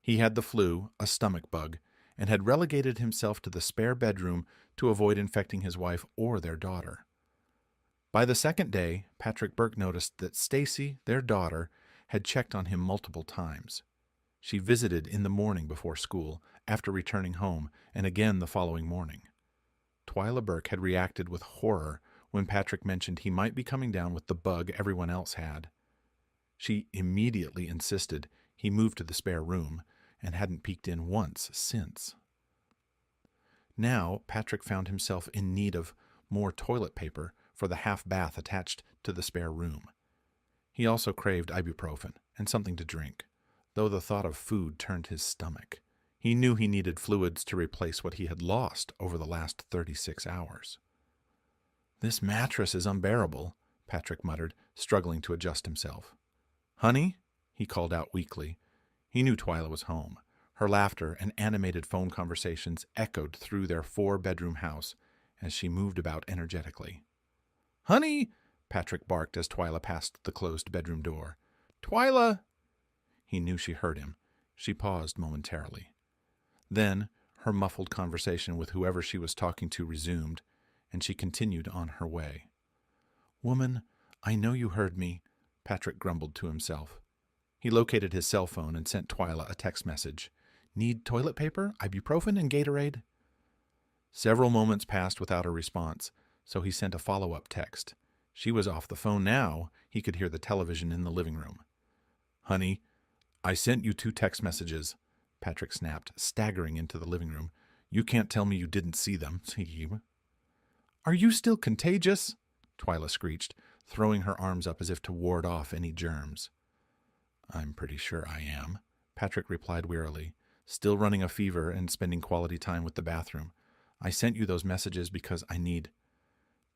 He had the flu, a stomach bug, and had relegated himself to the spare bedroom to avoid infecting his wife or their daughter. By the second day, Patrick Burke noticed that Stacy, their daughter, had checked on him multiple times. She visited in the morning before school, after returning home, and again the following morning. Twyla Burke had reacted with horror when Patrick mentioned he might be coming down with the bug everyone else had. She immediately insisted he move to the spare room and hadn't peeked in once since. Now, Patrick found himself in need of more toilet paper for the half bath attached to the spare room. He also craved ibuprofen and something to drink, though the thought of food turned his stomach. He knew he needed fluids to replace what he had lost over the last 36 hours. "This mattress is unbearable," Patrick muttered, struggling to adjust himself. "Honey?" he called out weakly. He knew Twyla was home. Her laughter and animated phone conversations echoed through their four-bedroom house as she moved about energetically. "Honey!" Patrick barked as Twyla passed the closed bedroom door. "Twyla!" He knew she heard him. She paused momentarily. Then, her muffled conversation with whoever she was talking to resumed, and she continued on her way. "Woman, I know you heard me," Patrick grumbled to himself. He located his cell phone and sent Twyla a text message. "Need toilet paper, ibuprofen, and Gatorade?" Several moments passed without a response, so he sent a follow-up text. She was off the phone now. He could hear the television in the living room. "Honey, I sent you 2 text messages," Patrick snapped, staggering into the living room. "You can't tell me you didn't see them." "Are you still contagious?" Twyla screeched, throwing her arms up as if to ward off any germs. "I'm pretty sure I am," Patrick replied wearily, still running a fever and spending quality time with the bathroom. "I sent you those messages because I need—"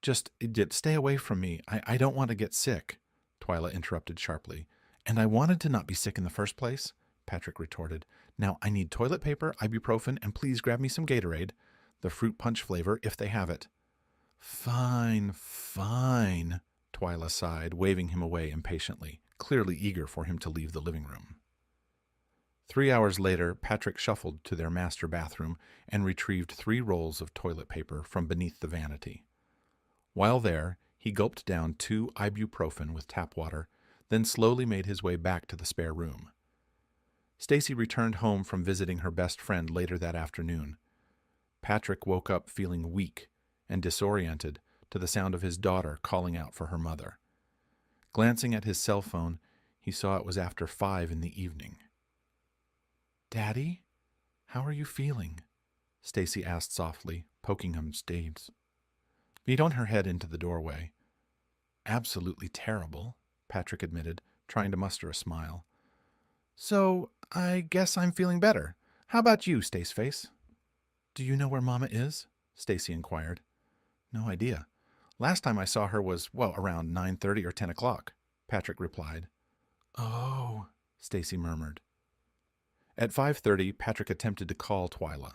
"Just stay away from me. I don't want to get sick," Twyla interrupted sharply. "And I wanted to not be sick in the first place," Patrick retorted. "Now I need toilet paper, ibuprofen, and please grab me some Gatorade, the fruit punch flavor, if they have it." "Fine, fine," Twyla sighed, waving him away impatiently, clearly eager for him to leave the living room. 3 hours later, Patrick shuffled to their master bathroom and retrieved 3 rolls of toilet paper from beneath the vanity. While there, he gulped down 2 ibuprofen with tap water, then slowly made his way back to the spare room. Stacy returned home from visiting her best friend later that afternoon. Patrick woke up feeling weak and disoriented to the sound of his daughter calling out for her mother. Glancing at his cell phone, he saw it was after 5 in the evening. "Daddy, how are you feeling?" Stacy asked softly, poking him staves. Beat on her head into the doorway. "Absolutely terrible," Patrick admitted, trying to muster a smile. "So, I guess I'm feeling better. How about you, Staceface?" "Do you know where Mama is?" Stacy inquired. "No idea. Last time I saw her was, around 9:30 or 10 o'clock, Patrick replied. "Oh," Stacy murmured. At 5:30, Patrick attempted to call Twyla.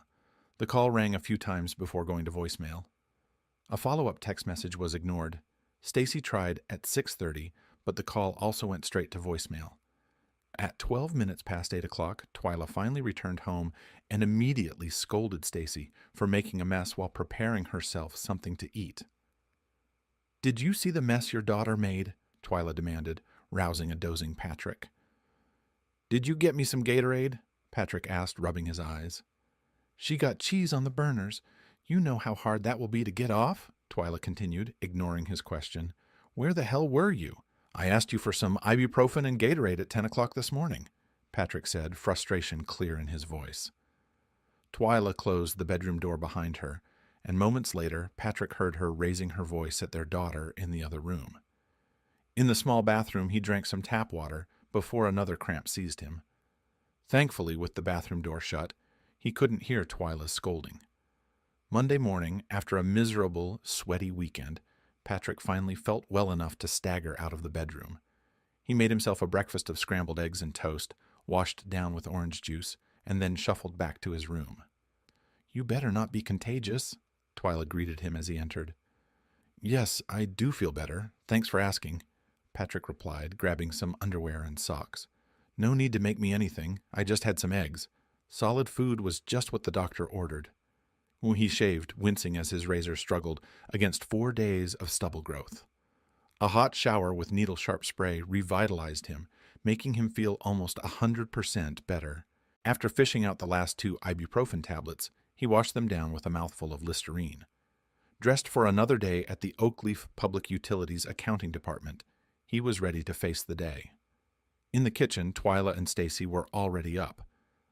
The call rang a few times before going to voicemail. A follow-up text message was ignored. Stacy tried at 6:30, but the call also went straight to voicemail. At 12 minutes past 8 o'clock, Twyla finally returned home and immediately scolded Stacy for making a mess while preparing herself something to eat. "Did you see the mess your daughter made?" Twyla demanded, rousing a dozing Patrick. "Did you get me some Gatorade?" Patrick asked, rubbing his eyes. "She got cheese on the burners. You know how hard that will be to get off?" Twyla continued, ignoring his question. "Where the hell were you? I asked you for some ibuprofen and Gatorade at 10 o'clock this morning," Patrick said, frustration clear in his voice. Twyla closed the bedroom door behind her, and moments later, Patrick heard her raising her voice at their daughter in the other room. In the small bathroom, he drank some tap water before another cramp seized him. Thankfully, with the bathroom door shut, he couldn't hear Twyla's scolding. Monday morning, after a miserable, sweaty weekend, Patrick finally felt well enough to stagger out of the bedroom. He made himself a breakfast of scrambled eggs and toast, washed down with orange juice, and then shuffled back to his room. "You better not be contagious," Twyla greeted him as he entered. "Yes, I do feel better. Thanks for asking," Patrick replied, grabbing some underwear and socks. No need to make me anything. I just had some eggs. Solid food was just what the doctor ordered. He shaved, wincing as his razor struggled against 4 days of stubble growth. A hot shower with needle-sharp spray revitalized him, making him feel almost 100% better. After fishing out the last 2 ibuprofen tablets, he washed them down with a mouthful of Listerine. Dressed for another day at the Oakleaf Public Utilities Accounting Department, he was ready to face the day. In the kitchen, Twyla and Stacy were already up.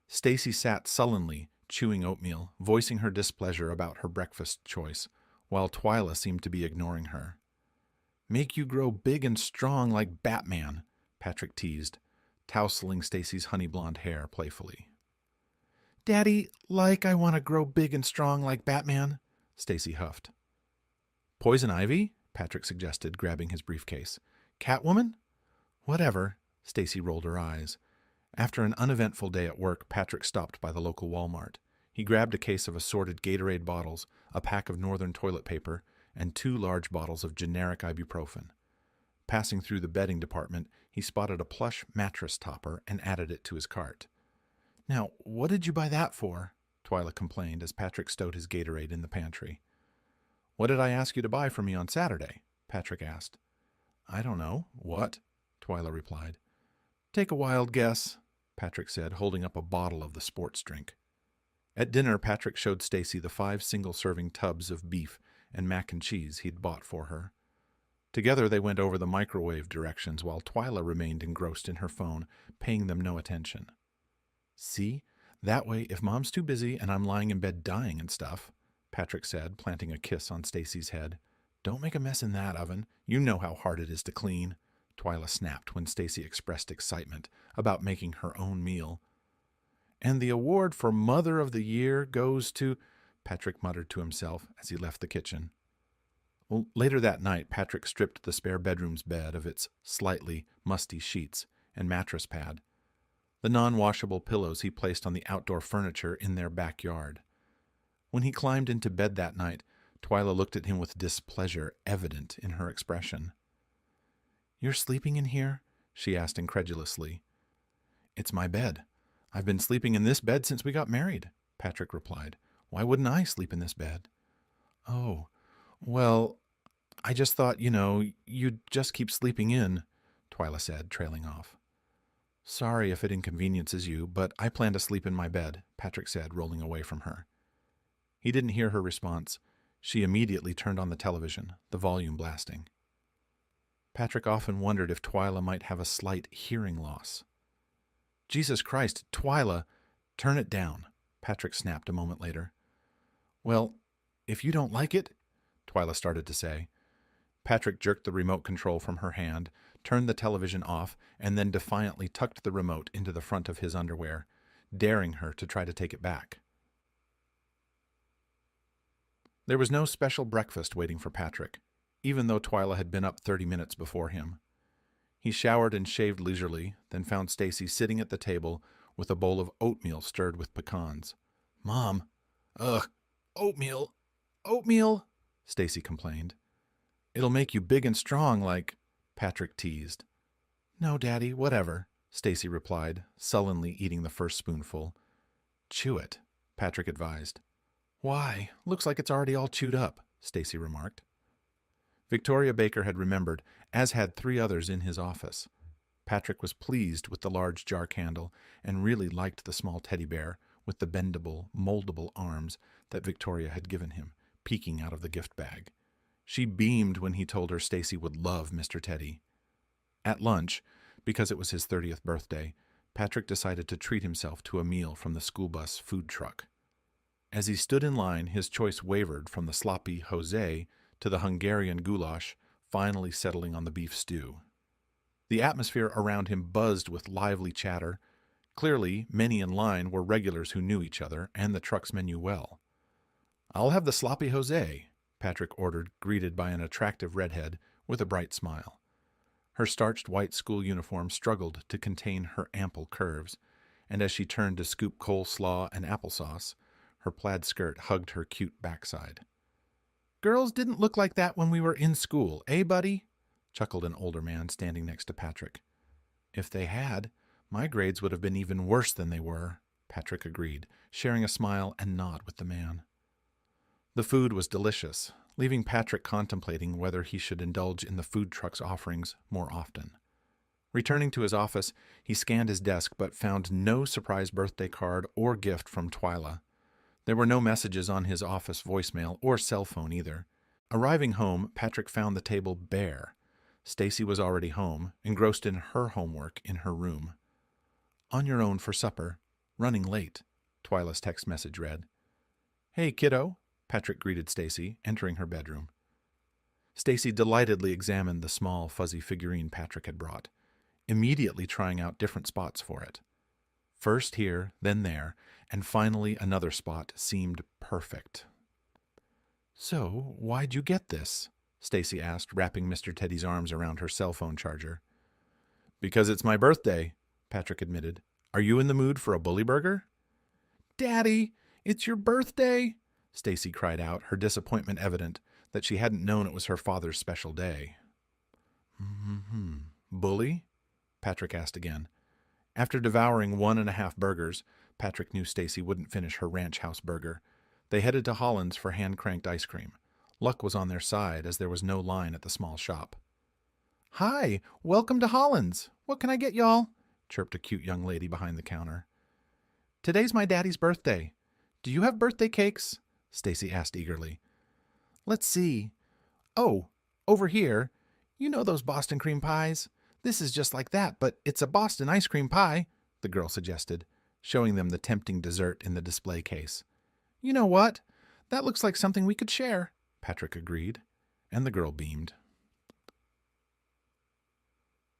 Stacy sat sullenly, chewing oatmeal, voicing her displeasure about her breakfast choice, while Twyla seemed to be ignoring her. "Make you grow big and strong like Batman," Patrick teased, tousling Stacy's honey blonde hair playfully. "Daddy, like I want to grow big and strong like Batman," Stacy huffed. "Poison ivy?" Patrick suggested, grabbing his briefcase. "Catwoman?" "Whatever." Stacy rolled her eyes. After an uneventful day at work, Patrick stopped by the local Walmart. He grabbed a case of assorted Gatorade bottles, a pack of Northern toilet paper, and 2 large bottles of generic ibuprofen. Passing through the bedding department, he spotted a plush mattress topper and added it to his cart. "Now, what did you buy that for?" Twyla complained as Patrick stowed his Gatorade in the pantry. "What did I ask you to buy for me on Saturday?" Patrick asked. "I don't know. What?" Twyla replied. "Take a wild guess," Patrick said, holding up a bottle of the sports drink. At dinner, Patrick showed Stacy the 5 single-serving tubs of beef and mac and cheese he'd bought for her. Together they went over the microwave directions while Twyla remained engrossed in her phone, paying them no attention. "See? That way, if Mom's too busy and I'm lying in bed dying and stuff," Patrick said, planting a kiss on Stacy's head. "Don't make a mess in that oven. You know how hard it is to clean," Twyla snapped when Stacy expressed excitement about making her own meal. "And the award for Mother of the Year goes to," Patrick muttered to himself as he left the kitchen. Later that night, Patrick stripped the spare bedroom's bed of its slightly musty sheets and mattress pad. The non-washable pillows he placed on the outdoor furniture in their backyard. When he climbed into bed that night, Twyla looked at him with displeasure evident in her expression. "You're sleeping in here?" she asked incredulously. "It's my bed. I've been sleeping in this bed since we got married," Patrick replied. "Why wouldn't I sleep in this bed?" "Oh, well, I just thought, you'd just keep sleeping in," Twyla said, trailing off. "Sorry if it inconveniences you, but I plan to sleep in my bed," Patrick said, rolling away from her. He didn't hear her response. She immediately turned on the television, the volume blasting. Patrick often wondered if Twyla might have a slight hearing loss. "Jesus Christ, Twyla, turn it down," Patrick snapped a moment later. "Well, if you don't like it," Twyla started to say. Patrick jerked the remote control from her hand, turned the television off, and then defiantly tucked the remote into the front of his underwear, daring her to try to take it back. There was no special breakfast waiting for Patrick, even though Twyla had been up 30 minutes before him. He showered and shaved leisurely, then found Stacy sitting at the table with a bowl of oatmeal stirred with pecans. "Mom, oatmeal, Stacy complained. "It'll make you big and strong like," Patrick teased. "No, Daddy, whatever," Stacy replied, sullenly eating the first spoonful. "Chew it," Patrick advised. "Why? Looks like it's already all chewed up," Stacy remarked. Victoria Baker had remembered, as had 3 others in his office. Patrick was pleased with the large jar candle and really liked the small teddy bear with the bendable, moldable arms that Victoria had given him, peeking out of the gift bag. She beamed when he told her Stacy would love Mr. Teddy. At lunch, because it was his 30th birthday, Patrick decided to treat himself to a meal from the school bus food truck. As he stood in line, his choice wavered from the sloppy Jose to the Hungarian goulash, finally settling on the beef stew. The atmosphere around him buzzed with lively chatter. Clearly, many in line were regulars who knew each other and the truck's menu well. "I'll have the sloppy Jose," Patrick ordered, greeted by an attractive redhead with a bright smile. Her starched white school uniform struggled to contain her ample curves, and as she turned to scoop coleslaw and applesauce, her plaid skirt hugged her cute backside. "Girls didn't look like that when we were in school, eh, buddy?" chuckled an older man standing next to Patrick. "If they had, My grades would have been even worse than they were, Patrick agreed, sharing a smile and nod with the man. The food was delicious, leaving Patrick contemplating whether he should indulge in the food truck's offerings more often. Returning to his office, he scanned his desk but found no surprise birthday card or gift from Twyla. There were no messages on his office voicemail or cell phone either. Arriving home, Patrick found the table bare. Stacy was already home, engrossed in her homework in her room. "On your own for supper. Running late," Twyla's text message read. "Hey, kiddo," Patrick greeted Stacy, entering her bedroom. Stacy delightedly examined the small, fuzzy figurine Patrick had brought, immediately trying out different spots for it. First here, then there, and finally another spot seemed perfect. "So, why'd you get this?" Stacy asked, wrapping Mr. Teddy's arms around her cell phone charger. "Because it's my birthday," Patrick admitted. "Are you in the mood for a bully burger?" "Daddy, it's your birthday!" Stacy cried out, her disappointment evident that she hadn't known it was her father's special day. "Bully?" Patrick asked again. After devouring 1.5 burgers, Patrick knew Stacy wouldn't finish her ranch house burger. They headed to Holland's for hand-cranked ice cream. Luck was on their side, as there was no line at the small shop. "Hi, welcome to Holland's. What can I get y'all?" chirped a cute young lady behind the counter. "Today's my daddy's birthday. Do you have birthday cakes?" Stacy asked eagerly. "Let's see. Oh, over here. You know those Boston cream pies? This is just like that, but it's a Boston ice cream pie," the girl suggested, showing them the tempting dessert in the display case. "You know what? That looks like something we could share," Patrick agreed, and the girl beamed.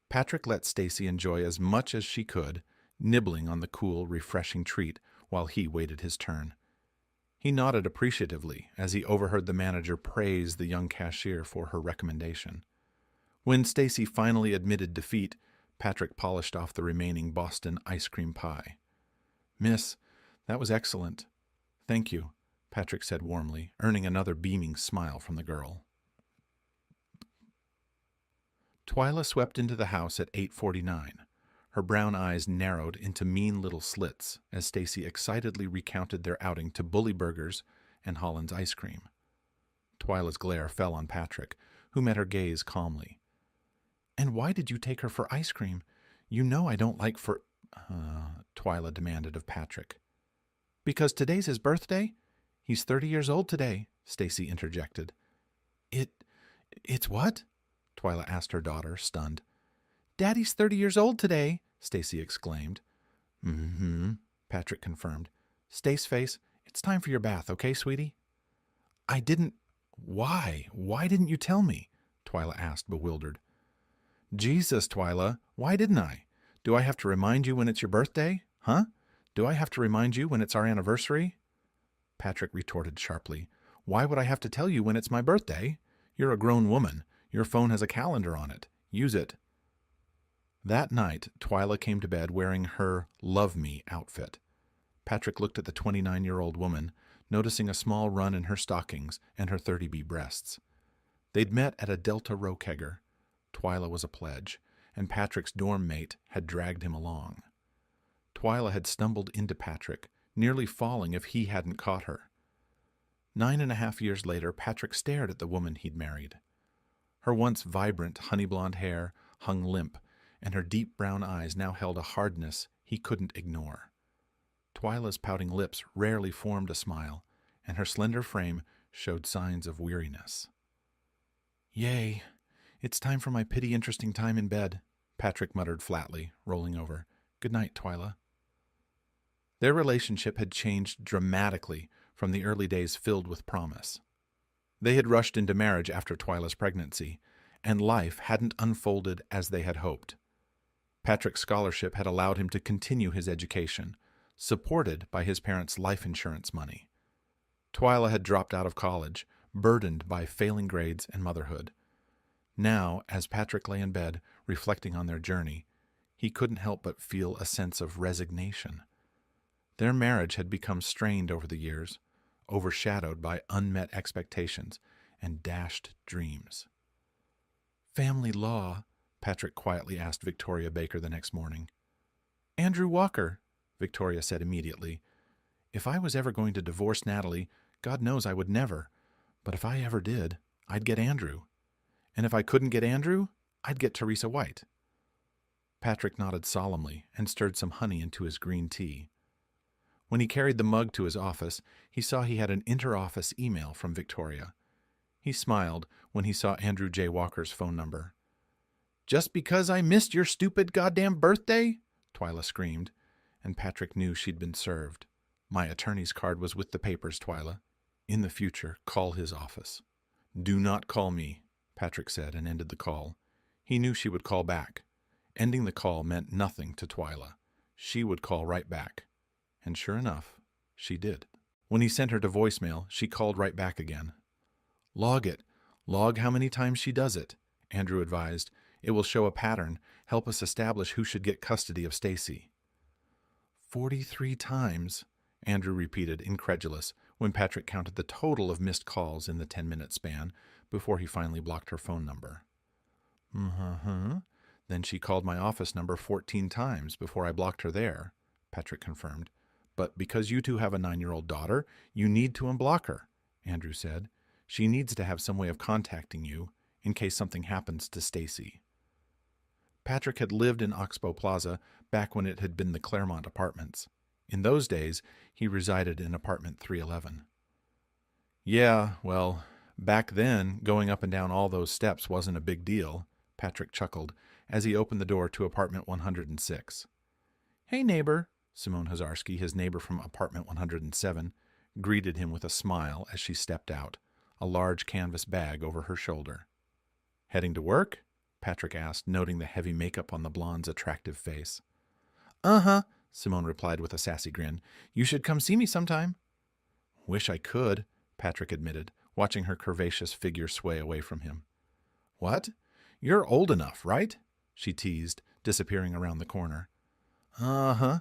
Patrick let Stacy enjoy as much as she could, nibbling on the cool, refreshing treat while he waited his turn. He nodded appreciatively as he overheard the manager praise the young cashier for her recommendation. When Stacy finally admitted defeat, Patrick polished off the remaining Boston ice cream pie. "Miss, that was excellent. Thank you," Patrick said warmly, earning another beaming smile from the girl. Twyla swept into the house at 8:49. Her brown eyes narrowed into mean little slits as Stacy excitedly recounted their outing to Bully Burgers and Holland's ice cream. Twyla's glare fell on Patrick, who met her gaze calmly. "And why did you take her for ice cream? You know I don't like Twyla demanded of Patrick. "Because today's his birthday? He's 30 years old today," Stacy interjected. It's what?" Twyla asked her daughter, stunned. "Daddy's 30 years old today," Stacy exclaimed. Patrick confirmed. "Stace face, it's time for your bath, okay, sweetie?" "I didn't... Why? Why didn't you tell me?" Twyla asked, bewildered. "Jesus, Twyla, why didn't I? Do I have to remind you when it's your birthday? Huh? Do I have to remind you when it's our anniversary?" Patrick retorted sharply. "Why would I have to tell you when it's my birthday? You're a grown woman. Your phone has a calendar on it. Use it." That night, Twyla came to bed wearing her Love Me outfit. Patrick looked at the 29-year-old woman, noticing a small run in her stockings and her 30B breasts. They'd met at a Delta row kegger. Twyla was a pledge, and Patrick's dorm mate had dragged him along. Twyla had stumbled into Patrick, nearly falling if he hadn't caught her. 9.5 years later, Patrick stared at the woman he'd married. Her once vibrant honey-blonde hair hung limp, and her deep brown eyes now held a hardness he couldn't ignore. Twyla's pouting lips rarely formed a smile, and her slender frame showed signs of weariness. "Yay, it's time for my pity interesting time in bed," Patrick muttered flatly, rolling over. "Good night, Twyla." Their relationship had changed dramatically from the early days filled with promise. They had rushed into marriage after Twyla's pregnancy, and life hadn't unfolded as they had hoped. Patrick's scholarship had allowed him to continue his education, supported by his parents' life insurance money. Twyla had dropped out of college, burdened by failing grades and motherhood. Now, as Patrick lay in bed, reflecting on their journey, he couldn't help but feel a sense of resignation. Their marriage had become strained over the years, overshadowed by unmet expectations and dashed dreams. "Family law?" Patrick quietly asked Victoria Baker the next morning. Andrew Walker, Victoria said immediately. If I was ever going to divorce Natalie, God knows I would never. But if I ever did, I'd get Andrew. And if I couldn't get Andrew, I'd get Teresa White. Patrick nodded solemnly and stirred some honey into his green tea. When he carried the mug to his office, he saw he had an inter-office email from Victoria. He smiled when he saw Andrew J. Walker's phone number. "Just because I missed your stupid goddamn birthday?" Twyla screamed, and Patrick knew she'd been served. "My attorney's card was with the papers, Twyla. In the future, call his office." "Do not call me," Patrick said and ended the call. He knew she would call back. Ending the call meant nothing to Twyla. She would call right back. And sure enough, she did. When he sent her to voicemail, she called right back again. "Log it. Log how many times she does it," Andrew advised. "It will show a pattern, help us establish who should get custody of Stacy." 43 times, Andrew repeated, incredulous, when Patrick counted the total of missed calls in the 10-minute span before he finally blocked her phone number. Then she called my office number 14 times before I blocked her there," Patrick confirmed. "But because you two have a 9-year-old daughter, you need to unblock her," Andrew said. "She needs to have some way of contacting you in case something happens to Stacy." Patrick had lived in Oxbow Plaza back when it had been the Claremont Apartments. In those days, he resided in apartment 311. "Yeah, well, back then, going up and down all those steps wasn't a big deal," Patrick chuckled as he opened the door to apartment 106. "Hey, neighbor," Simone Hazarski, his neighbor from apartment 107, greeted him with a smile as she stepped out, a large canvas bag over her shoulder. "Heading to work?" Patrick asked, noting the heavy makeup on the blonde's attractive face. "Uh-huh," Simone replied with a sassy grin. "You should come see me sometime." "Wish I could," Patrick admitted, watching her curvaceous figure sway away from him. "What? You're old enough, right?" she teased, disappearing around the corner. "Uh-huh.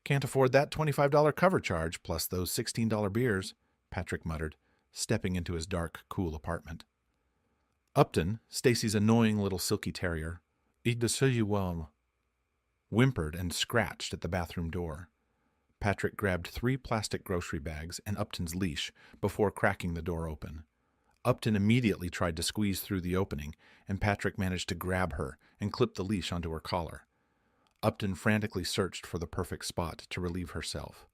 Can't afford that $25 cover charge plus those $16 beers," Patrick muttered, stepping into his dark, cool apartment. Upton, Stacy's annoying little silky terrier, whimpered and scratched at the bathroom door. Patrick grabbed 3 plastic grocery bags and Upton's leash before cracking the door open. Upton immediately tried to squeeze through the opening, and Patrick managed to grab her and clip the leash onto her collar. Upton frantically searched for the perfect spot to relieve herself.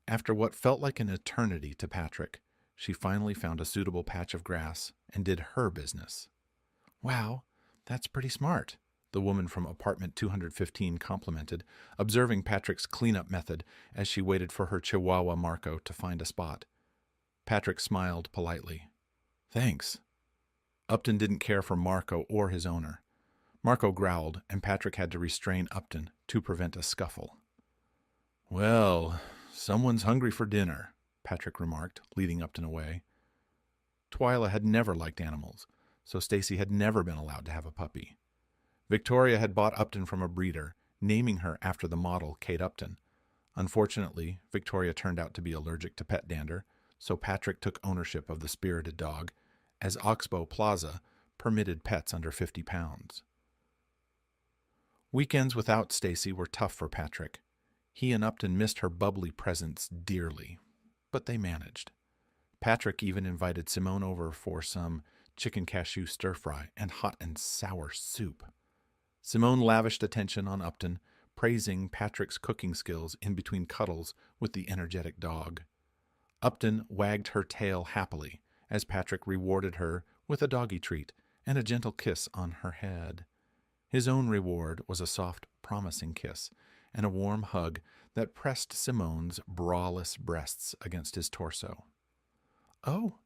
After what felt like an eternity to Patrick, she finally found a suitable patch of grass and did her business. "Wow, that's pretty smart," the woman from apartment 215 complimented, observing Patrick's cleanup method as she waited for her Chihuahua Marco to find a spot. Patrick smiled politely. "Thanks." Upton didn't care for Marco or his owner. Marco growled, and Patrick had to restrain Upton to prevent a scuffle. "Well, someone's hungry for dinner," Patrick remarked, leading Upton away. Twyla had never liked animals, so Stacy had never been allowed to have a puppy. Victoria had bought Upton from a breeder, naming her after the model Kate Upton. Unfortunately, Victoria turned out to be allergic to pet dander, so Patrick took ownership of the spirited dog, as Oxbow Plaza permitted pets under 50 pounds. Weekends without Stacy were tough for Patrick. He and Upton missed her bubbly presence dearly, but they managed. Patrick even invited Simone over for some chicken cashew stir-fry and hot and sour soup. Simone lavished attention on Upton, praising Patrick's cooking skills in between cuddles with the energetic dog. Upton wagged her tail happily as Patrick rewarded her with a doggy treat and a gentle kiss on her head. His own reward was a soft, promising kiss and a warm hug that pressed Simone's braless breasts against his torso. "Oh,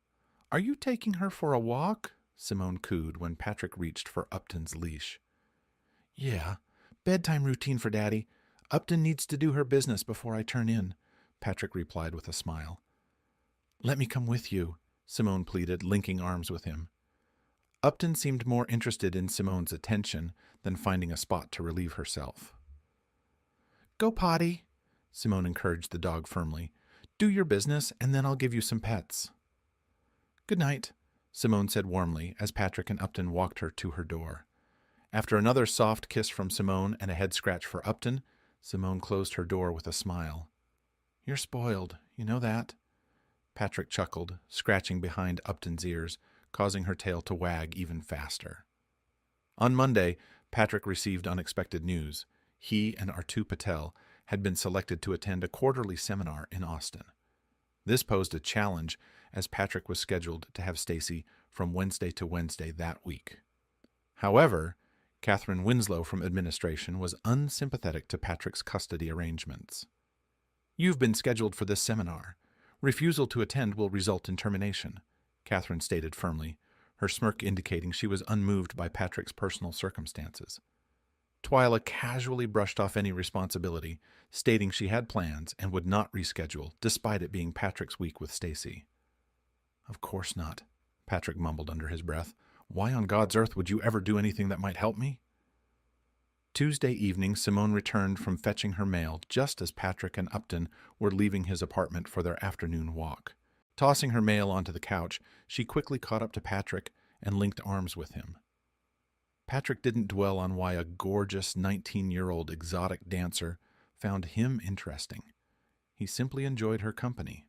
are you taking her for a walk?" Simone cooed when Patrick reached for Upton's leash. "Yeah, bedtime routine for Daddy. Upton needs to do her business before I turn in," Patrick replied with a smile. "Let me come with you," Simone pleaded, linking arms with him. Upton seemed more interested in Simone's attention than finding a spot to relieve herself. "Go potty," Simone encouraged the dog firmly. "Do your business, and then I'll give you some pets." "Good night," Simone said warmly as Patrick and Upton walked her to her door. After another soft kiss from Simone and a head scratch for Upton, Simone closed her door with a smile. You're spoiled, you know that? Patrick chuckled, scratching behind Upton's ears, causing her tail to wag even faster. On Monday, Patrick received unexpected news. He and Artu Patel had been selected to attend a quarterly seminar in Austin. This posed a challenge as Patrick was scheduled to have Stacy from Wednesday to Wednesday that week. However, Catherine Winslow from administration was unsympathetic to Patrick's custody arrangements. You've been scheduled for this seminar. Refusal to attend will result in termination, Catherine stated firmly, her smirk indicating she was unmoved by Patrick's personal circumstances. Twyla casually brushed off any responsibility, stating she had plans and would not reschedule, despite it being Patrick's week with Stacy. Of course not, Patrick mumbled under his breath. Why on God's earth would you ever do anything that might help me? Tuesday evening, Simone returned from fetching her mail just as Patrick and Upton were leaving his apartment for their afternoon walk. Tossing her mail onto the couch, she quickly caught up to Patrick and linked arms with him. Patrick didn't dwell on why a gorgeous 19-year-old exotic dancer found him interesting. He simply enjoyed her company.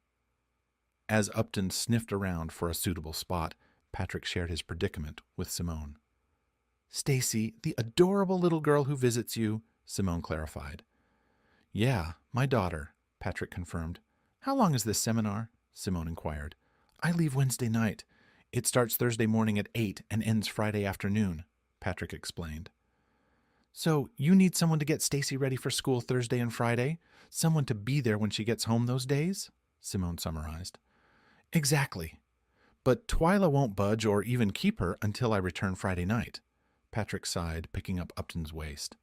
As Upton sniffed around for a suitable spot, Patrick shared his predicament with Simone. Stacy, the adorable little girl who visits you, Simone clarified. Yeah, my daughter, Patrick confirmed. How long is this seminar? Simone inquired. I leave Wednesday night. It starts Thursday morning at 8 and ends Friday afternoon, Patrick explained. So you need someone to get Stacy ready for school Thursday and Friday? Someone to be there when she gets home those days? Simone summarized. Exactly. But Twyla won't budge or even keep her until I return Friday night. Patrick sighed, picking up Upton's waist.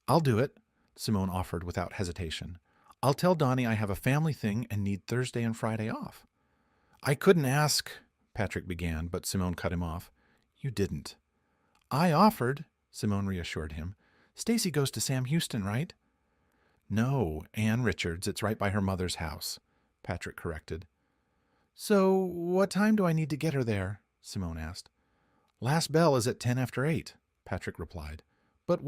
I'll do it, Simone offered without hesitation. I'll tell Donnie I have a family thing and need Thursday and Friday off. I couldn't ask, Patrick began, but Simone cut him off. You didn't. I offered, Simone reassured him. Stacy goes to Sam Houston, right? No, Ann Richards. It's right by her mother's house, Patrick corrected. So what time do I need to get her there? Simone asked. Last bell is at 10 after 8, Patrick replied. But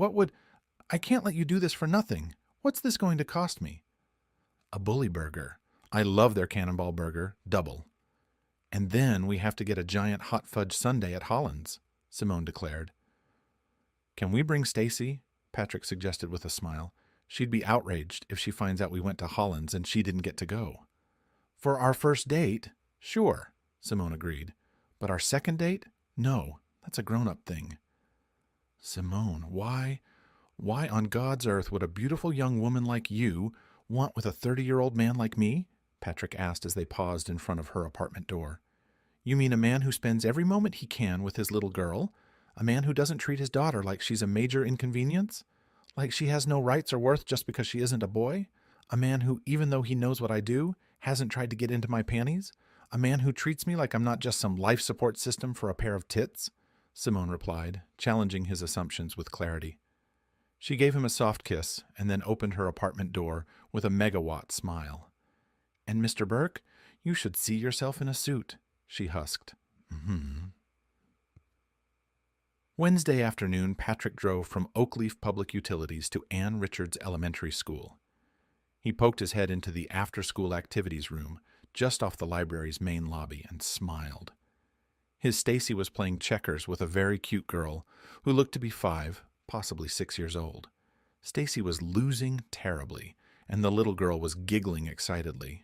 I can't let you do this for nothing. What's this going to cost me? A bully burger. I love their cannonball burger, double. And then we have to get a giant hot fudge sundae at Holland's, Simone declared. Can we bring Stacy? Patrick suggested with a smile. She'd be outraged if she finds out we went to Holland's and she didn't get to go. For our first date? Sure, Simone agreed. But our second date? No, that's a grown-up thing. Simone, why on God's earth would a beautiful young woman like you want with a 30-year-old man like me? Patrick asked as they paused in front of her apartment door. You mean a man who spends every moment he can with his little girl? A man who doesn't treat his daughter like she's a major inconvenience? Like she has no rights or worth just because she isn't a boy? A man who, even though he knows what I do, hasn't tried to get into my panties? A man who treats me like I'm not just some life support system for a pair of tits? Simone replied, challenging his assumptions with clarity. She gave him a soft kiss and then opened her apartment door with a megawatt smile. And Mr. Burke, you should see yourself in a suit, she husked. Wednesday afternoon, Patrick drove from Oakleaf Public Utilities to Ann Richards Elementary School. He poked his head into the after-school activities room, just off the library's main lobby, and smiled. His Stacy was playing checkers with a very cute girl who looked to be 5, possibly 6 years old. Stacy was losing terribly, and the little girl was giggling excitedly.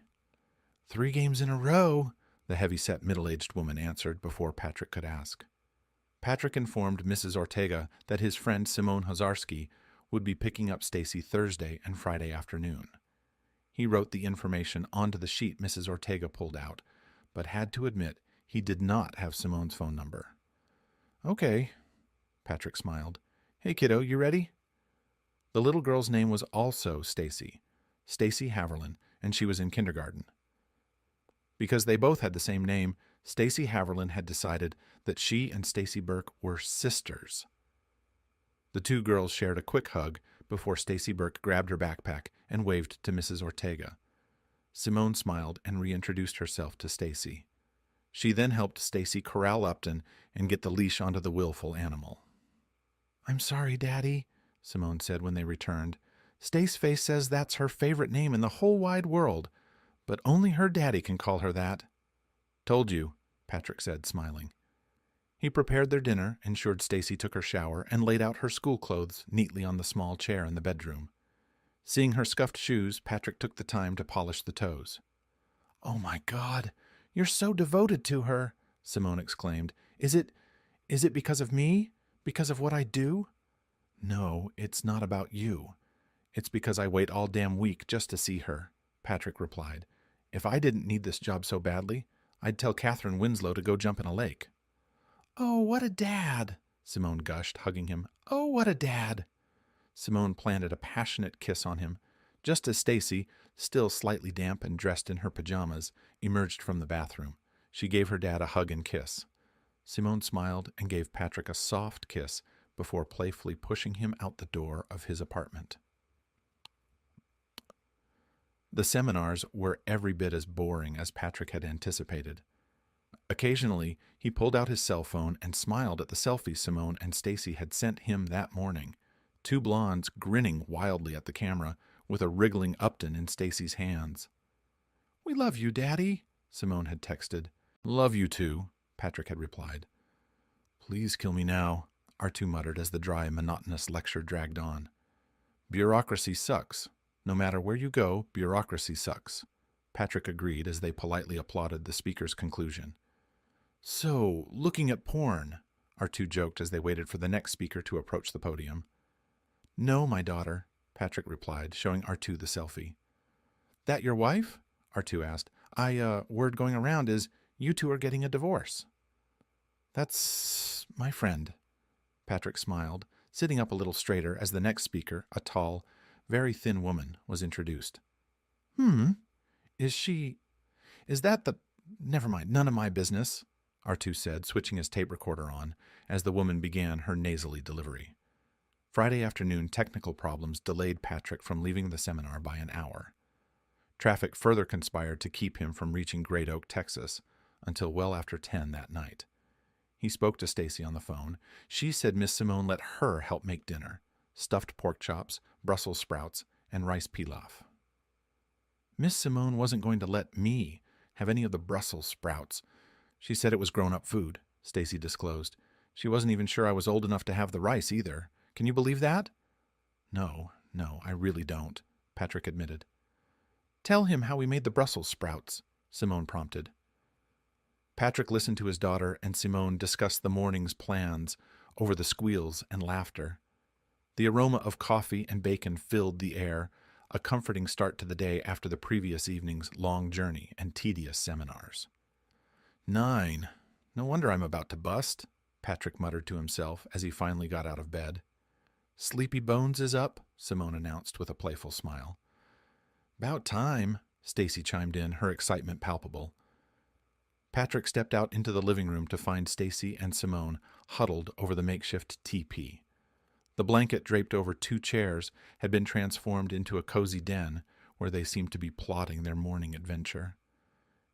3 games in a row, the heavy-set middle-aged woman answered before Patrick could ask. Patrick informed Mrs. Ortega that his friend Simone Hazarski would be picking up Stacy Thursday and Friday afternoon. He wrote the information onto the sheet Mrs. Ortega pulled out, but had to admit he did not have Simone's phone number. Okay, Patrick smiled. Hey, kiddo, you ready? The little girl's name was also Stacy Haverlin, and she was in kindergarten. Because they both had the same name, Stacy Haverlin had decided that she and Stacy Burke were sisters. The 2 girls shared a quick hug before Stacy Burke grabbed her backpack and waved to Mrs. Ortega. Simone smiled and reintroduced herself to Stacy. She then helped Stacy corral Upton and get the leash onto the willful animal. I'm sorry, Daddy, Simone said when they returned, Staceface says that's her favorite name in the whole wide world, but only her daddy can call her that. Told you, Patrick said, smiling. He prepared their dinner, ensured Stacy took her shower, and laid out her school clothes neatly on the small chair in the bedroom. Seeing her scuffed shoes, Patrick took the time to polish the toes. "Oh, my God, you're so devoted to her," Simone exclaimed. Is it because of me? Because of what I do?" "No, it's not about you. It's because I wait all damn week just to see her," Patrick replied. "If I didn't need this job so badly, I'd tell Catherine Winslow to go jump in a lake." "Oh, what a dad," Simone gushed, hugging him. "Oh, what a dad." Simone planted a passionate kiss on him, just as Stacy, still slightly damp and dressed in her pajamas, emerged from the bathroom. She gave her dad a hug and kiss. Simone smiled and gave Patrick a soft kiss before playfully pushing him out the door of his apartment. The seminars were every bit as boring as Patrick had anticipated. Occasionally, he pulled out his cell phone and smiled at the selfies Simone and Stacy had sent him that morning. Two blondes grinning wildly at the camera, with a wriggling Upton in Stacy's hands. "We love you, Daddy," Simone had texted. "Love you too," Patrick had replied. "Please kill me now," R2 muttered as the dry, monotonous lecture dragged on. "Bureaucracy sucks. No matter where you go, bureaucracy sucks," Patrick agreed as they politely applauded the speaker's conclusion. "So, looking at porn," R2 joked as they waited for the next speaker to approach the podium. "No, my daughter," Patrick replied, showing R2 the selfie. "That your wife?" R2 asked. Word going around is you two are getting a divorce." "That's my friend," Patrick smiled, sitting up a little straighter as the next speaker, a tall, very thin woman, was introduced. Is that the... Never mind, none of my business," R2 said, switching his tape recorder on as the woman began her nasally delivery. Friday afternoon technical problems delayed Patrick from leaving the seminar by an hour. Traffic further conspired to keep him from reaching Great Oak, Texas, until well after 10 that night. He spoke to Stacy on the phone. She said Miss Simone let her help make dinner: stuffed pork chops, Brussels sprouts, and rice pilaf. "Miss Simone wasn't going to let me have any of the Brussels sprouts. She said it was grown-up food," Stacy disclosed. "She wasn't even sure I was old enough to have the rice either. Can you believe that?" No, I really don't," Patrick admitted. "Tell him how we made the Brussels sprouts," Simone prompted. Patrick listened to his daughter and Simone discuss the morning's plans over the squeals and laughter. The aroma of coffee and bacon filled the air, a comforting start to the day after the previous evening's long journey and tedious seminars. 9. No wonder I'm about to bust," Patrick muttered to himself as he finally got out of bed. "Sleepy Bones is up," Simone announced with a playful smile. "About time," Stacy chimed in, her excitement palpable. Patrick stepped out into the living room to find Stacy and Simone huddled over the makeshift teepee. The blanket draped over two chairs had been transformed into a cozy den where they seemed to be plotting their morning adventure.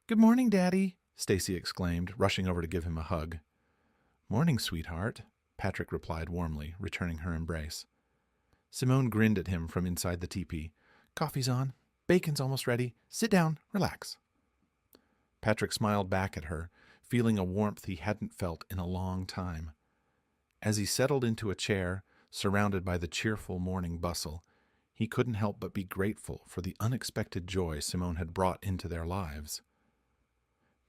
"Good morning, Daddy," Stacy exclaimed, rushing over to give him a hug. "Morning, sweetheart," Patrick replied warmly, returning her embrace. Simone grinned at him from inside the teepee. "Coffee's on. Bacon's almost ready. Sit down. Relax." Patrick smiled back at her, feeling a warmth he hadn't felt in a long time. As he settled into a chair, surrounded by the cheerful morning bustle, he couldn't help but be grateful for the unexpected joy Simone had brought into their lives.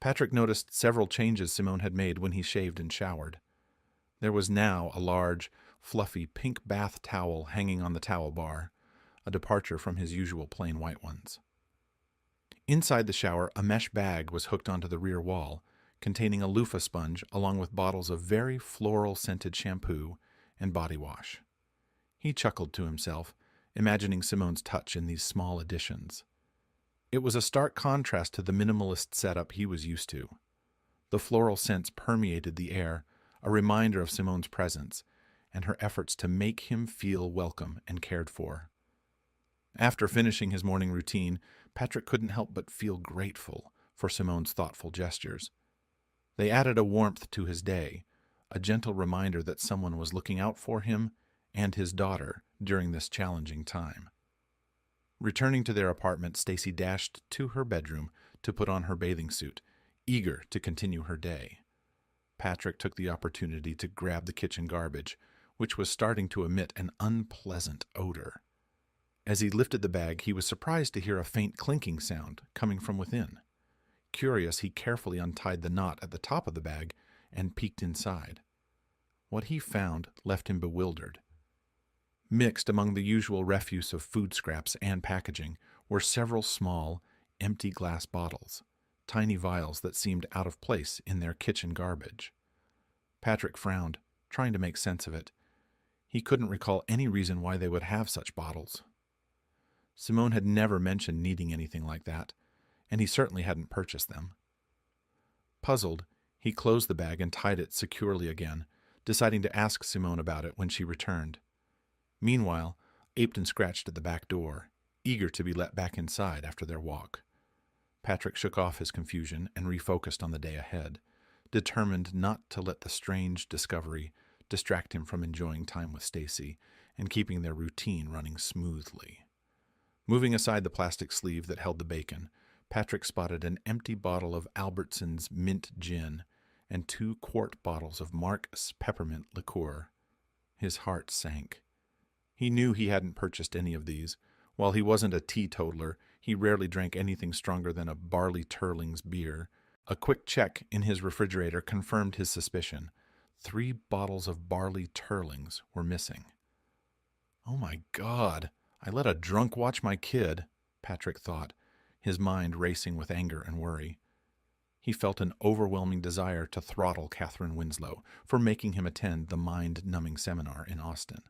Patrick noticed several changes Simone had made when he shaved and showered. There was now a large, fluffy pink bath towel hanging on the towel bar, a departure from his usual plain white ones. Inside the shower, a mesh bag was hooked onto the rear wall, containing a loofah sponge along with bottles of very floral-scented shampoo and body wash. He chuckled to himself, imagining Simone's touch in these small additions. It was a stark contrast to the minimalist setup he was used to. The floral scents permeated the air, a reminder of Simone's presence and her efforts to make him feel welcome and cared for. After finishing his morning routine, Patrick couldn't help but feel grateful for Simone's thoughtful gestures. They added a warmth to his day, a gentle reminder that someone was looking out for him and his daughter during this challenging time. Returning to their apartment, Stacy dashed to her bedroom to put on her bathing suit, eager to continue her day. Patrick took the opportunity to grab the kitchen garbage, which was starting to emit an unpleasant odor. As he lifted the bag, he was surprised to hear a faint clinking sound coming from within. Curious, he carefully untied the knot at the top of the bag and peeked inside. What he found left him bewildered. Mixed among the usual refuse of food scraps and packaging were several small, empty glass bottles, tiny vials that seemed out of place in their kitchen garbage. Patrick frowned, trying to make sense of it. He couldn't recall any reason why they would have such bottles. Simone had never mentioned needing anything like that, and he certainly hadn't purchased them. Puzzled, he closed the bag and tied it securely again, deciding to ask Simone about it when she returned. Meanwhile, Apton scratched at the back door, eager to be let back inside after their walk. Patrick shook off his confusion and refocused on the day ahead, determined not to let the strange discovery distract him from enjoying time with Stacy and keeping their routine running smoothly. Moving aside the plastic sleeve that held the bacon, Patrick spotted an empty bottle of Albertson's mint gin and 2 quart bottles of Mark's peppermint liqueur. His heart sank. He knew he hadn't purchased any of these. While he wasn't a teetotaler, he rarely drank anything stronger than a Barley Turling's beer. A quick check in his refrigerator confirmed his suspicion. 3 bottles of Barley Turlings were missing. "Oh my God, I let a drunk watch my kid," Patrick thought, his mind racing with anger and worry. He felt an overwhelming desire to throttle Catherine Winslow for making him attend the mind-numbing seminar in Austin.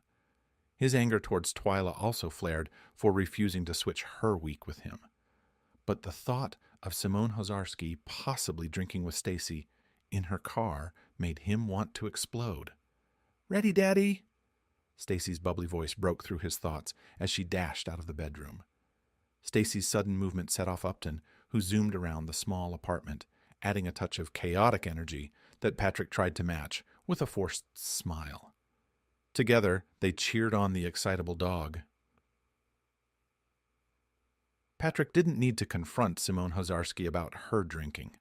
His anger towards Twyla also flared for refusing to switch her week with him. But the thought of Simone Hozarski possibly drinking with Stacy in her car made him want to explode. "Ready, Daddy?" Stacy's bubbly voice broke through his thoughts as she dashed out of the bedroom. Stacy's sudden movement set off Upton, who zoomed around the small apartment, adding a touch of chaotic energy that Patrick tried to match with a forced smile. Together, they cheered on the excitable dog. Patrick didn't need to confront Simone Hozarski about her drinking.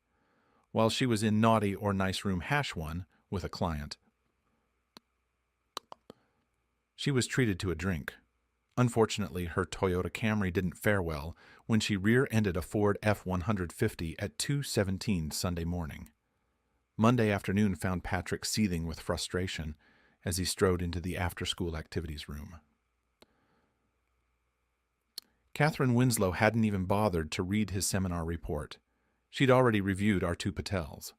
While she was in naughty or nice room #1 with a client, she was treated to a drink. Unfortunately, her Toyota Camry didn't fare well when she rear-ended a Ford F-150 at 2:17 Sunday morning. Monday afternoon found Patrick seething with frustration as he strode into the after-school activities room. Catherine Winslow hadn't even bothered to read his seminar report. She'd already reviewed our 2 Patels.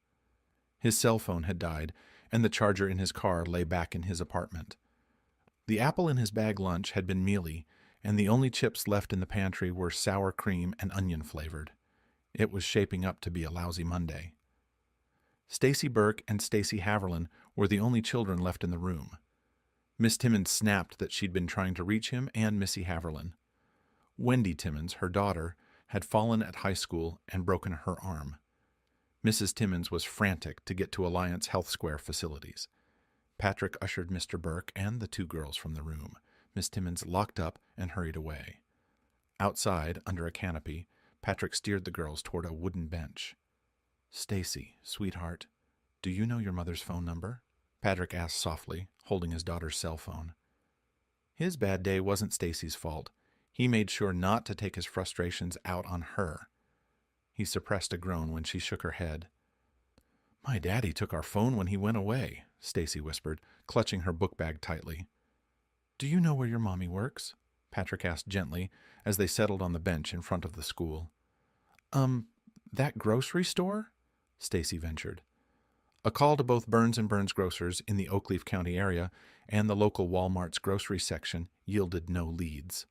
His cell phone had died, and the charger in his car lay back in his apartment. The apple in his bag lunch had been mealy, and the only chips left in the pantry were sour cream and onion-flavored. It was shaping up to be a lousy Monday. Stacy Burke and Stacy Haverlin were the only children left in the room. Miss Timmons snapped that she'd been trying to reach him and Missy Haverlin. Wendy Timmons, her daughter, had fallen at high school and broken her arm. Mrs. Timmons was frantic to get to Alliance Health Square facilities. Patrick ushered Mr. Burke and the 2 girls from the room. Miss Timmons locked up and hurried away. Outside, under a canopy, Patrick steered the girls toward a wooden bench. "Stacy, sweetheart, do you know your mother's phone number?" Patrick asked softly, holding his daughter's cell phone. His bad day wasn't Stacy's fault. He made sure not to take his frustrations out on her. He suppressed a groan when she shook her head. "My daddy took our phone when he went away," Stacy whispered, clutching her book bag tightly. "Do you know where your mommy works?" Patrick asked gently as they settled on the bench in front of the school. That grocery store?" Stacy ventured. A call to both Burns & Burns grocers in the Oakleaf County area and the local Walmart's grocery section yielded no leads.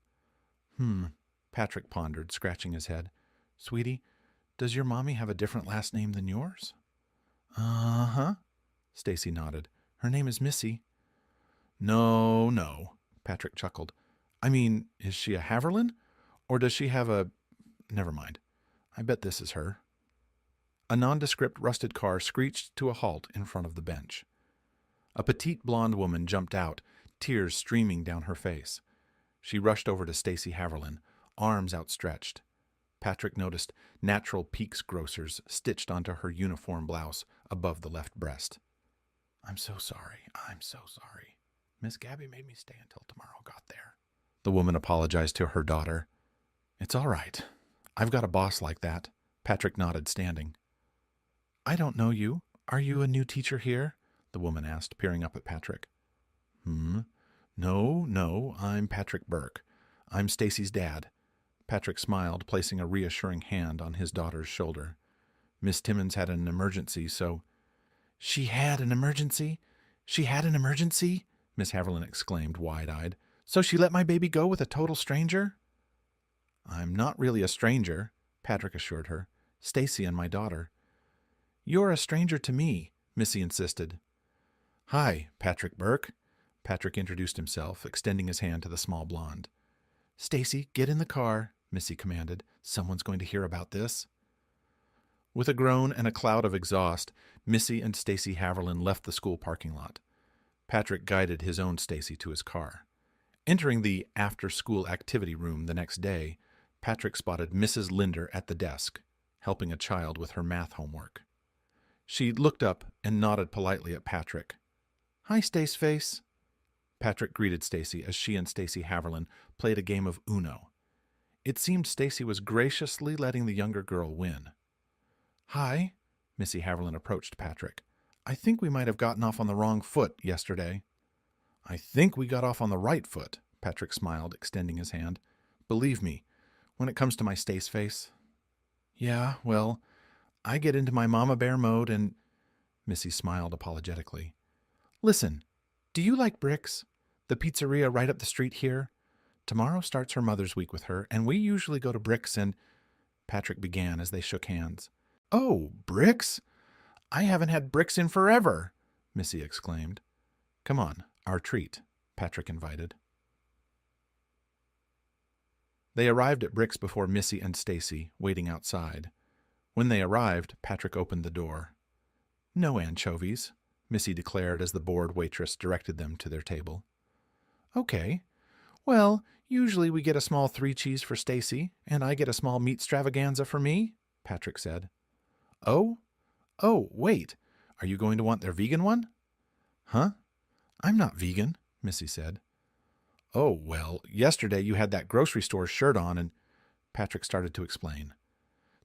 Patrick pondered, scratching his head. "Sweetie, does your mommy have a different last name than yours?" "Uh-huh," Stacy nodded. "Her name is Missy." No, Patrick chuckled. "I mean, is she a Haverlin? Or does she have a... Never mind. I bet this is her." A nondescript rusted car screeched to a halt in front of the bench. A petite blonde woman jumped out, tears streaming down her face. She rushed over to Stacy Haverlin, arms outstretched. Patrick noticed natural peaks grocers stitched onto her uniform blouse above the left breast. "I'm so sorry. I'm so sorry. Miss Gabby made me stay until tomorrow got there." The woman apologized to her daughter. "It's all right. I've got a boss like that." Patrick nodded, standing. "I don't know you. Are you a new teacher here?" the woman asked, peering up at Patrick. No, I'm Patrick Burke. I'm Stacy's dad." Patrick smiled, placing a reassuring hand on his daughter's shoulder. "Miss Timmons had an emergency, so—" "She had an emergency? She had an emergency?" Miss Haverland exclaimed, wide-eyed. "So she let my baby go with a total stranger?" "I'm not really a stranger," Patrick assured her. "Stacy and my daughter." "You're a stranger to me," Missy insisted. "Hi, Patrick Burke." Patrick introduced himself, extending his hand to the small blonde. "Stacy, get in the car," Missy commanded. "Someone's going to hear about this." With a groan and a cloud of exhaust, Missy and Stacy Haverland left the school parking lot. Patrick guided his own Stacy to his car. Entering the after-school activity room the next day, Patrick spotted Mrs. Linder at the desk, helping a child with her math homework. She looked up and nodded politely at Patrick. "Hi, Staceface." Patrick greeted Stacy as she and Stacy Haverland played a game of Uno. It seemed Stacy was graciously letting the younger girl win. "Hi," Missy Haverland approached Patrick. "I think we might have gotten off on the wrong foot yesterday." "I think we got off on the right foot," Patrick smiled, extending his hand. "Believe me, when it comes to my Staceface." "Yeah, well, I get into my mama bear mode and—" Missy smiled apologetically. "Listen, do you like Bricks? The pizzeria right up the street here? Tomorrow starts her Mother's Week with her, and we usually go to Bricks and—" Patrick began as they shook hands. "Oh, Bricks? I haven't had Bricks in forever," Missy exclaimed. "Come on, our treat," Patrick invited. They arrived at Bricks before Missy and Stacy, waiting outside. When they arrived, Patrick opened the door. "No anchovies," Missy declared as the bored waitress directed them to their table. "Okay. Well, usually we get a small 3-cheese for Stacy, and I get a small meat stravaganza for me," Patrick said. Oh, wait. Are you going to want their vegan one?" "Huh? I'm not vegan," Missy said. "Oh, well, yesterday you had that grocery store shirt on and—" Patrick started to explain.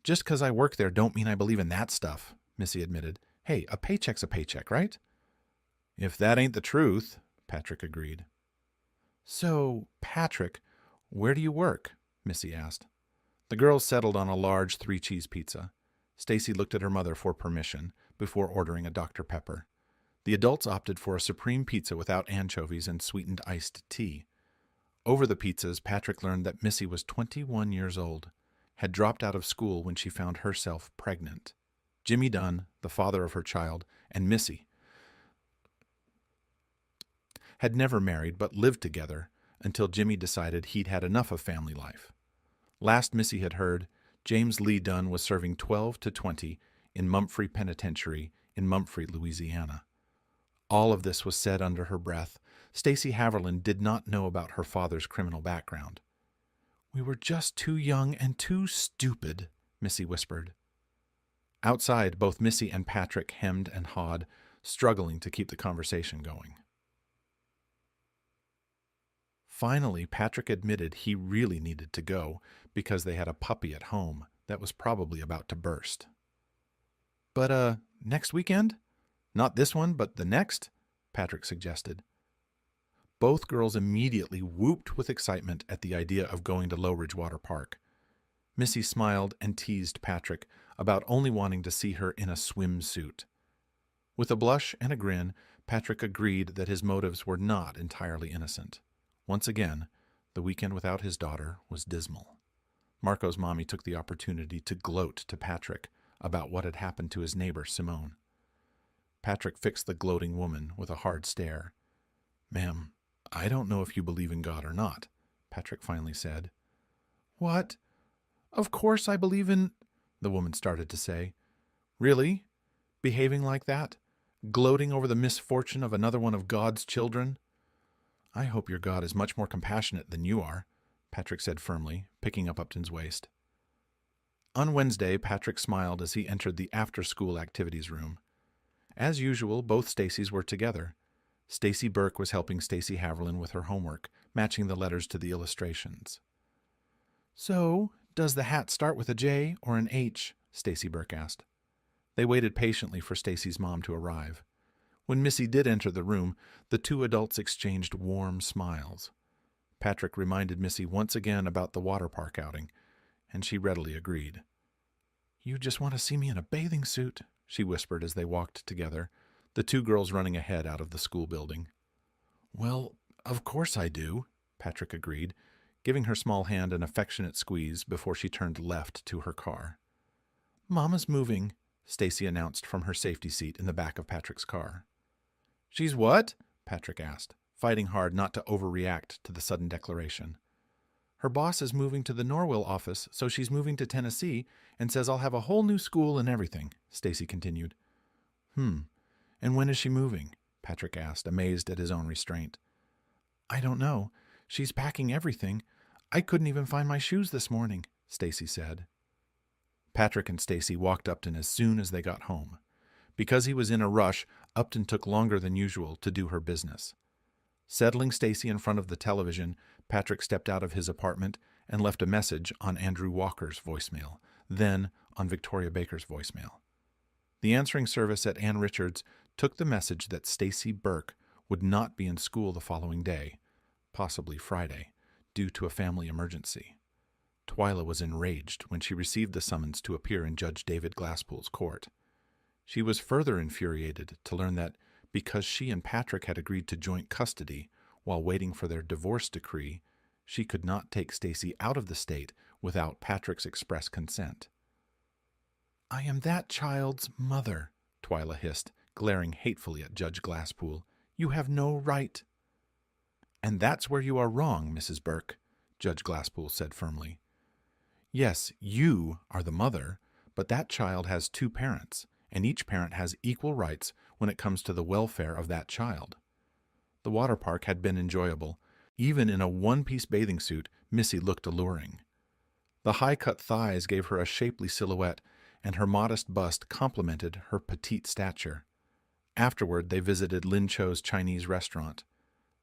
"Just 'cause I work there don't mean I believe in that stuff," Missy admitted. "Hey, a paycheck's a paycheck, right?" "If that ain't the truth," Patrick agreed. "So, Patrick, where do you work?" Missy asked. The girls settled on a large 3-cheese pizza. Stacy looked at her mother for permission before ordering a Dr. Pepper. The adults opted for a supreme pizza without anchovies and sweetened iced tea. Over the pizzas, Patrick learned that Missy was 21 years old, had dropped out of school when she found herself pregnant. Jimmy Dunn, the father of her child, and Missy had never married but lived together until Jimmy decided he'd had enough of family life. Last Missy had heard, James Lee Dunn was serving 12 to 20 in Mumphrey Penitentiary in Mumphrey, Louisiana. All of this was said under her breath. Stacy Haverland did not know about her father's criminal background. "We were just too young and too stupid," Missy whispered. Outside, both Missy and Patrick hemmed and hawed, struggling to keep the conversation going. Finally, Patrick admitted he really needed to go because they had a puppy at home that was probably about to burst. "But, next weekend? Not this one, but the next?" Patrick suggested. Both girls immediately whooped with excitement at the idea of going to Low Ridge Water Park. Missy smiled and teased Patrick about only wanting to see her in a swimsuit. With a blush and a grin, Patrick agreed that his motives were not entirely innocent. Once again, the weekend without his daughter was dismal. Marco's mommy took the opportunity to gloat to Patrick about what had happened to his neighbor, Simone. Patrick fixed the gloating woman with a hard stare. "Ma'am, I don't know if you believe in God or not," Patrick finally said. "What? Of course I believe in—" the woman started to say. "Really? Behaving like that? Gloating over the misfortune of another one of God's children? I hope your God is much more compassionate than you are," Patrick said firmly, picking up Upton's waist. On Wednesday, Patrick smiled as he entered the after-school activities room. As usual, both Stacy's were together. Stacy Burke was helping Stacy Haverlin with her homework, matching the letters to the illustrations. "So, does the hat start with a J or an H?" Stacy Burke asked. They waited patiently for Stacy's mom to arrive. When Missy did enter the room, the two adults exchanged warm smiles. Patrick reminded Missy once again about the water park outing, and she readily agreed. "You just want to see me in a bathing suit," she whispered as they walked together, the two girls running ahead out of the school building. "Well, of course I do," Patrick agreed, giving her small hand an affectionate squeeze before she turned left to her car. "Mama's moving," Stacy announced from her safety seat in the back of Patrick's car. "She's what?" Patrick asked, fighting hard not to overreact to the sudden declaration. "Her boss is moving to the Norwell office, so she's moving to Tennessee and says I'll have a whole new school and everything," Stacy continued. And when is she moving?" Patrick asked, amazed at his own restraint. "I don't know. She's packing everything. I couldn't even find my shoes this morning," Stacy said. Patrick and Stacy walked Upton as soon as they got home. Because he was in a rush, Upton took longer than usual to do her business. Settling Stacy in front of the television, Patrick stepped out of his apartment and left a message on Andrew Walker's voicemail, then on Victoria Baker's voicemail. The answering service at Ann Richards took the message that Stacy Burke would not be in school the following day, possibly Friday, due to a family emergency. Twyla was enraged when she received the summons to appear in Judge David Glasspool's court. She was further infuriated to learn that because she and Patrick had agreed to joint custody while waiting for their divorce decree, she could not take Stacy out of the state without Patrick's express consent. "I am that child's mother," Twyla hissed, glaring hatefully at Judge Glasspool. "You have no right." "And that's where you are wrong, Mrs. Burke," Judge Glasspool said firmly. "Yes, you are the mother, but that child has two parents, and each parent has equal rights when it comes to the welfare of that child." The water park had been enjoyable. Even in a one-piece bathing suit, Missy looked alluring. The high-cut thighs gave her a shapely silhouette, and her modest bust complemented her petite stature. Afterward, they visited Lin Cho's Chinese restaurant.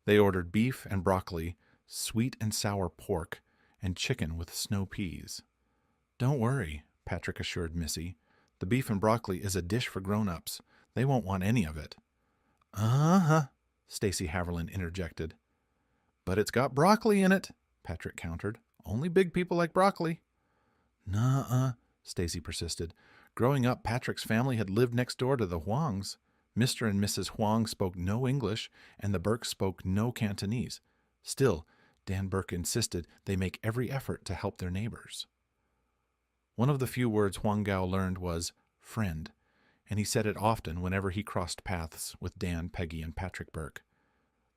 They ordered beef and broccoli, sweet and sour pork, and chicken with snow peas. "Don't worry," Patrick assured Missy. "The beef and broccoli is a dish for grown-ups. They won't want any of it." "Uh-huh," Stacy Haverlin interjected. "But it's got broccoli in it," Patrick countered. "Only big people like broccoli." "Nuh-uh," Stacy persisted. Growing up, Patrick's family had lived next door to the Huangs. Mr. and Mrs. Huang spoke no English, and the Burkes spoke no Cantonese. Still, Dan Burke insisted they make every effort to help their neighbors. One of the few words Huang Gao learned was friend, and he said it often whenever he crossed paths with Dan, Peggy, and Patrick Burke.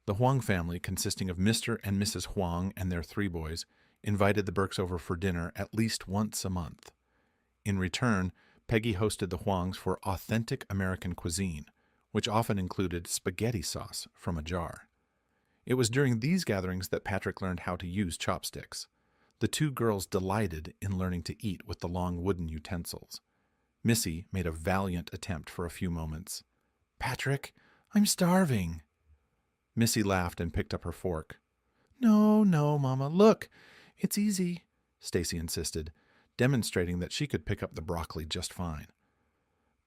The Huang family, consisting of Mr. and Mrs. Huang and their 3 boys, invited the Burkes over for dinner at least once a month. In return, Peggy hosted the Huangs for authentic American cuisine, which often included spaghetti sauce from a jar. It was during these gatherings that Patrick learned how to use chopsticks. The 2 girls delighted in learning to eat with the long wooden utensils. Missy made a valiant attempt for a few moments. "Patrick, I'm starving." Missy laughed and picked up her fork. No, Mama, look, it's easy," Stacy insisted, demonstrating that she could pick up the broccoli just fine.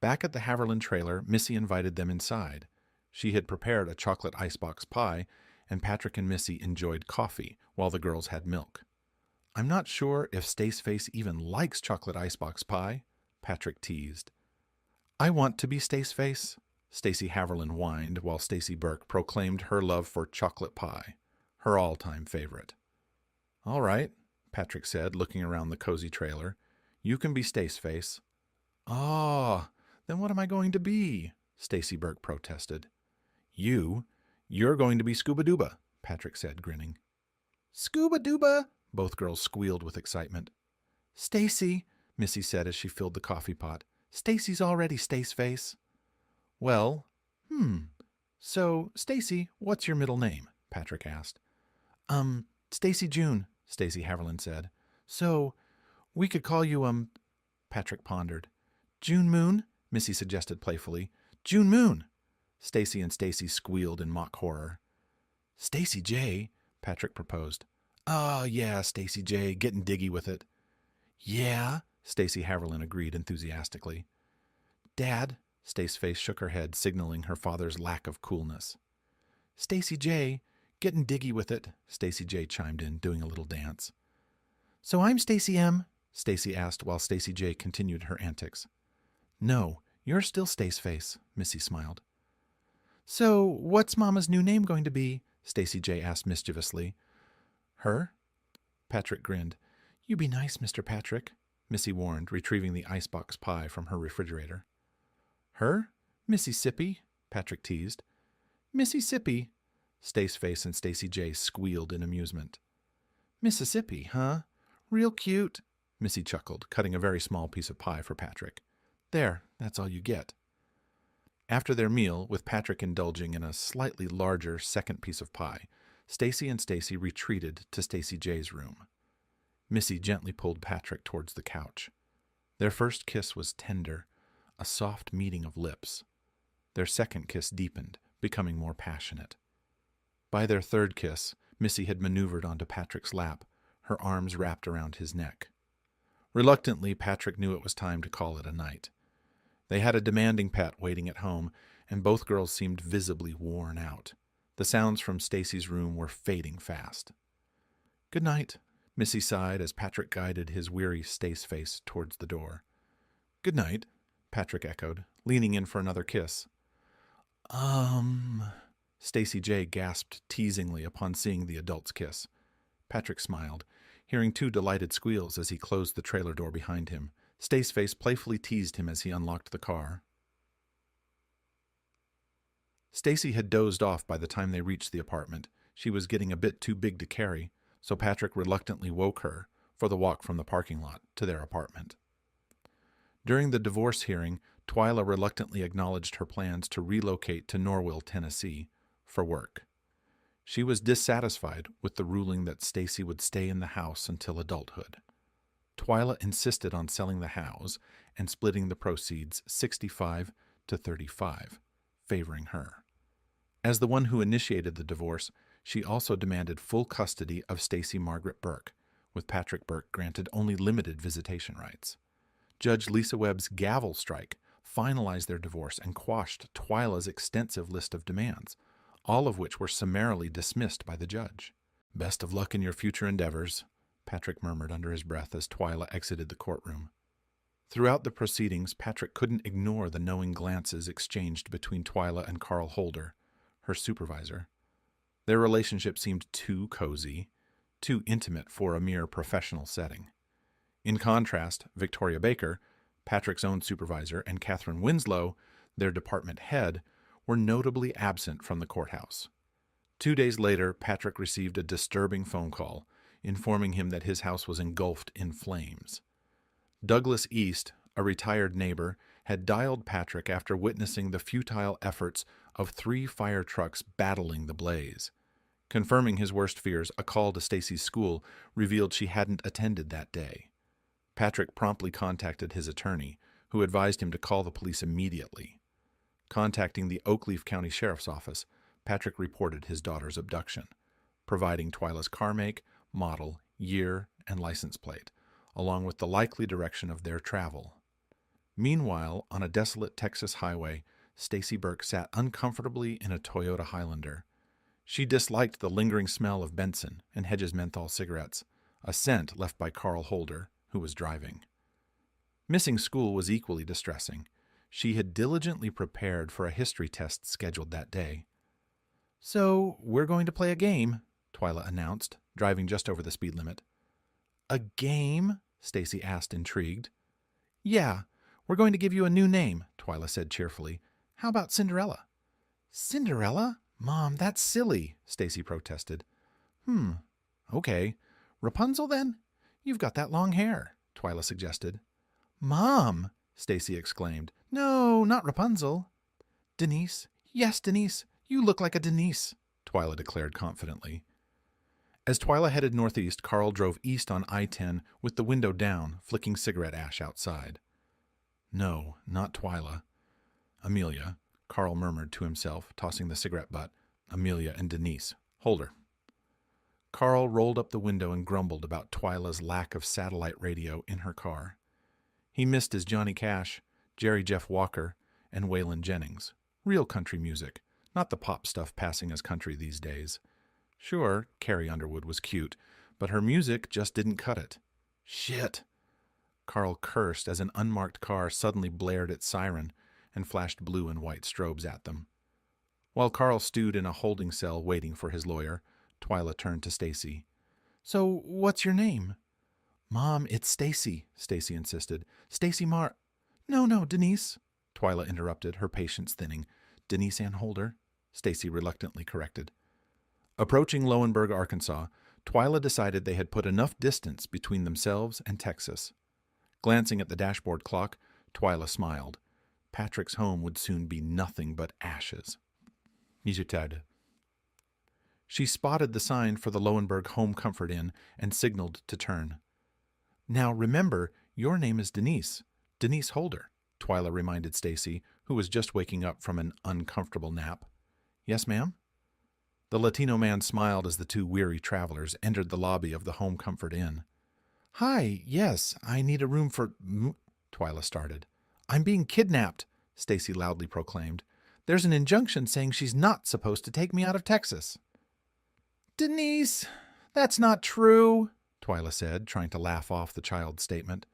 Back at the Haverlin trailer, Missy invited them inside. She had prepared a chocolate icebox pie, and Patrick and Missy enjoyed coffee while the girls had milk. "I'm not sure if Staceface even likes chocolate icebox pie," Patrick teased. "I want to be Staceface," Stacy Haverlin whined while Stacy Burke proclaimed her love for chocolate pie, her all-time favorite. "All right," Patrick said, looking around the cozy trailer. "You can be Staceface." "Ah, then what am I going to be?" Stacy Burke protested. You're going to be Scuba Dooba," Patrick said, grinning. "Scuba Dooba!" both girls squealed with excitement. "Stacy," Missy said as she filled the coffee pot. "Stacy's already Staceface." "Well, So, Stacy, what's your middle name?" Patrick asked. Stacy June," Stacy Haverland said. So, we could call you, Patrick pondered. June Moon, Missy suggested playfully. June Moon. Stacy and Stacy squealed in mock horror. Stacy J, Patrick proposed. Oh, yeah, Stacy J, getting diggy with it. Yeah, Stacy Haverland agreed enthusiastically. Dad, Stacy's face shook her head, signaling her father's lack of coolness. Stacy J, getting diggy with it, Stacy J chimed in, doing a little dance. So I'm Stacy M, Stacy asked while Stacy J continued her antics. No, you're still Staceface, Missy smiled. So what's Mama's new name going to be? Stacy J asked mischievously. Her? Patrick grinned. You be nice, Mr. Patrick, Missy warned, retrieving the icebox pie from her refrigerator. Her? Mississippi, Patrick teased. Mississippi, Staceface and Stacy J squealed in amusement. Mississippi, huh? Real cute, Missy chuckled, cutting a very small piece of pie for Patrick. There, that's all you get. After their meal, with Patrick indulging in a slightly larger second piece of pie, Stacy and Stacy retreated to Stacy J's room. Missy gently pulled Patrick towards the couch. Their first kiss was tender, a soft meeting of lips. Their second kiss deepened, becoming more passionate. By their third kiss, Missy had maneuvered onto Patrick's lap, her arms wrapped around his neck. Reluctantly, Patrick knew it was time to call it a night. They had a demanding pet waiting at home, and both girls seemed visibly worn out. The sounds from Stacy's room were fading fast. Good night, Missy sighed as Patrick guided his weary Staceface towards the door. Good night, Patrick echoed, leaning in for another kiss. Stacy J gasped teasingly upon seeing the adult's kiss. Patrick smiled, hearing two delighted squeals as he closed the trailer door behind him. Staceface playfully teased him as he unlocked the car. Stacy had dozed off by the time they reached the apartment. She was getting a bit too big to carry, so Patrick reluctantly woke her for the walk from the parking lot to their apartment. During the divorce hearing, Twyla reluctantly acknowledged her plans to relocate to Norwell, Tennessee, for work. She was dissatisfied with the ruling that Stacy would stay in the house until adulthood. Twyla insisted on selling the house and splitting the proceeds 65 to 35, favoring her. As the one who initiated the divorce, she also demanded full custody of Stacy Margaret Burke, with Patrick Burke granted only limited visitation rights. Judge Lisa Webb's gavel strike finalized their divorce and quashed Twyla's extensive list of demands, all of which were summarily dismissed by the judge. Best of luck in your future endeavors, Patrick murmured under his breath as Twyla exited the courtroom. Throughout the proceedings, Patrick couldn't ignore the knowing glances exchanged between Twyla and Carl Holder, her supervisor. Their relationship seemed too cozy, too intimate for a mere professional setting. In contrast, Victoria Baker, Patrick's own supervisor, and Catherine Winslow, their department head, were notably absent from the courthouse. 2 days later, Patrick received a disturbing phone call, informing him that his house was engulfed in flames. Douglas East, a retired neighbor, had dialed Patrick after witnessing the futile efforts of 3 fire trucks battling the blaze. Confirming his worst fears, a call to Stacy's school revealed she hadn't attended that day. Patrick promptly contacted his attorney, who advised him to call the police immediately. Contacting the Oakleaf County Sheriff's Office, Patrick reported his daughter's abduction, providing Twyla's car make, model, year, and license plate, along with the likely direction of their travel. Meanwhile, on a desolate Texas highway, Stacy Burke sat uncomfortably in a Toyota Highlander. She disliked the lingering smell of Benson and Hedges menthol cigarettes, a scent left by Carl Holder, who was driving. Missing school was equally distressing. She had diligently prepared for a history test scheduled that day. So, we're going to play a game, Twyla announced, driving just over the speed limit. A game? Stacy asked, intrigued. Yeah, we're going to give you a new name, Twyla said cheerfully. How about Cinderella? Cinderella? Mom, that's silly, Stacy protested. Okay. Rapunzel, then? You've got that long hair, Twyla suggested. Mom, Stacy exclaimed. No, not Rapunzel. Denise. Yes, Denise. You look like a Denise, Twyla declared confidently. As Twyla headed northeast, Carl drove east on I-10 with the window down, flicking cigarette ash outside. No, not Twyla. Amelia, Carl murmured to himself, tossing the cigarette butt. Amelia and Denise. Hold her. Carl rolled up the window and grumbled about Twyla's lack of satellite radio in her car. He missed his Johnny Cash, Jerry Jeff Walker, and Waylon Jennings. Real country music, not the pop stuff passing as country these days. Sure, Carrie Underwood was cute, but her music just didn't cut it. Shit! Carl cursed as an unmarked car suddenly blared its siren and flashed blue and white strobes at them. While Carl stewed in a holding cell waiting for his lawyer, Twyla turned to Stacy. "So, what's your name?" "Mom, it's Stacy," Stacy insisted. "Stacy Mar—" No, Denise," Twyla interrupted, her patience thinning. "Denise Ann Holder," Stacy reluctantly corrected. Approaching Lowenberg, Arkansas, Twyla decided they had put enough distance between themselves and Texas. Glancing at the dashboard clock, Twyla smiled. Patrick's home would soon be nothing but ashes. Misutad. She spotted the sign for the Lowenberg Home Comfort Inn and signaled to turn. "Now remember, your name is Denise. Denise Holder," Twyla reminded Stacy, who was just waking up from an uncomfortable nap. "Yes, ma'am?" The Latino man smiled as the two weary travelers entered the lobby of the Home Comfort Inn. "Hi, yes, I need a room for—" Twyla started. "I'm being kidnapped," Stacy loudly proclaimed. "There's an injunction saying she's not supposed to take me out of Texas." "Denise, that's not true," Twyla said, trying to laugh off the child's statement.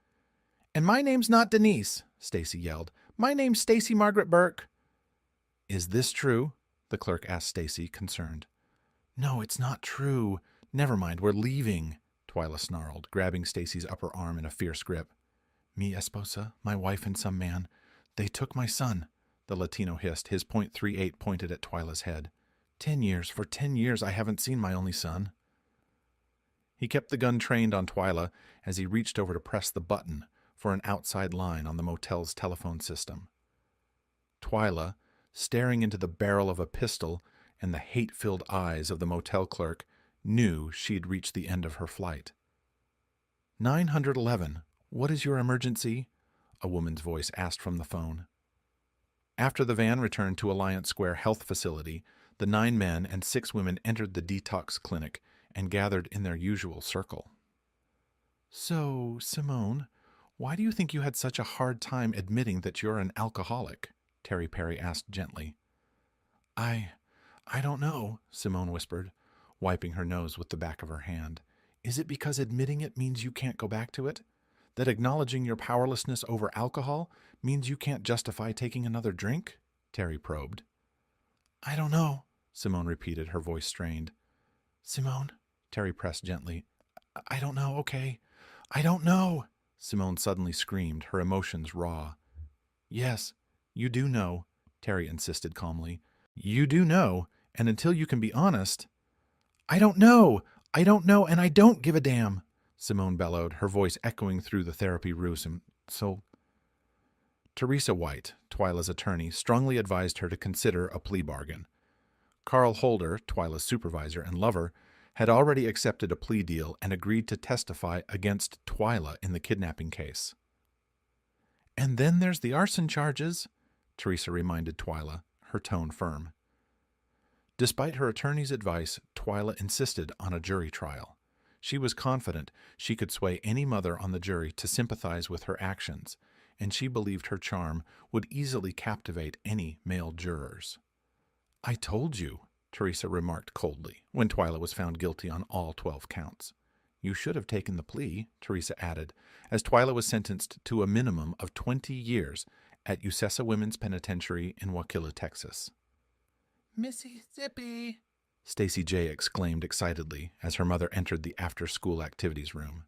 "And my name's not Denise," Stacy yelled. "My name's Stacy Margaret Burke." "Is this true?" the clerk asked Stacy, concerned. "No, it's not true. Never mind, we're leaving," Twyla snarled, grabbing Stacy's upper arm in a fierce grip. "Mi esposa, my wife and some man. They took my son," the Latino hissed, his .38 pointed at Twyla's head. 10 years, for 10 years I haven't seen my only son." He kept the gun trained on Twyla as he reached over to press the button for an outside line on the motel's telephone system. Twyla, staring into the barrel of a pistol and the hate-filled eyes of the motel clerk, knew she'd reached the end of her flight. 911, what is your emergency?" a woman's voice asked from the phone. After the van returned to Alliance Square Health Facility, the 9 men and 6 women entered the detox clinic and gathered in their usual circle. "So, Simone, why do you think you had such a hard time admitting that you're an alcoholic?" Terry Perry asked gently. I don't know," Simone whispered, wiping her nose with the back of her hand. "Is it because admitting it means you can't go back to it? That acknowledging your powerlessness over alcohol means you can't justify taking another drink?" Terry probed. "I don't know," Simone repeated, her voice strained. "Simone," Terry pressed gently. "I don't know, okay? I don't know," Simone suddenly screamed, her emotions raw. "Yes, you do know," Terry insisted calmly. "You do know, and until you can be honest—" I don't know, and I don't give a damn," Simone bellowed, her voice echoing through the therapy room. Teresa White, Twyla's attorney, strongly advised her to consider a plea bargain. Carl Holder, Twyla's supervisor and lover, had already accepted a plea deal and agreed to testify against Twyla in the kidnapping case. "And then there's the arson charges," Teresa reminded Twyla, her tone firm. Despite her attorney's advice, Twyla insisted on a jury trial. She was confident she could sway any mother on the jury to sympathize with her actions, and she believed her charm would easily captivate any male jurors. "I told you," Teresa remarked coldly, when Twyla was found guilty on all 12 counts. "You should have taken the plea," Teresa added, as Twyla was sentenced to a minimum of 20 years at Usesa Women's Penitentiary in Waukeala, Texas. "Mississippi!" Stacy J. exclaimed excitedly as her mother entered the after-school activities room.